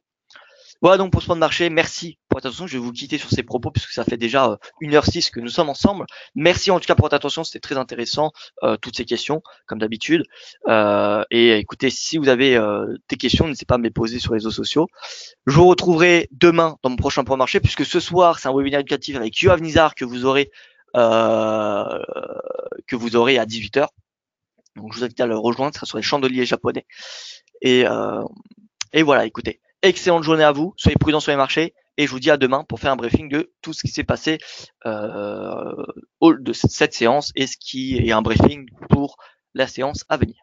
Voilà donc pour ce point de marché. Merci pour votre attention. Je vais vous quitter sur ces propos puisque ça fait déjà 1h06 que nous sommes ensemble. Merci en tout cas pour votre attention. C'était très intéressant, toutes ces questions, comme d'habitude. Et écoutez, si vous avez des questions, n'hésitez pas à me les poser sur les réseaux sociaux. Je vous retrouverai demain dans mon prochain point de marché puisque ce soir, c'est un webinaire éducatif avec Yoav Nizar que vous aurez à 18h. Donc je vous invite à le rejoindre, ce sera sur les chandeliers japonais. Et voilà, écoutez, excellente journée à vous, soyez prudents sur les marchés et je vous dis à demain pour faire un briefing de tout ce qui s'est passé de cette séance et ce qui est un briefing pour la séance à venir.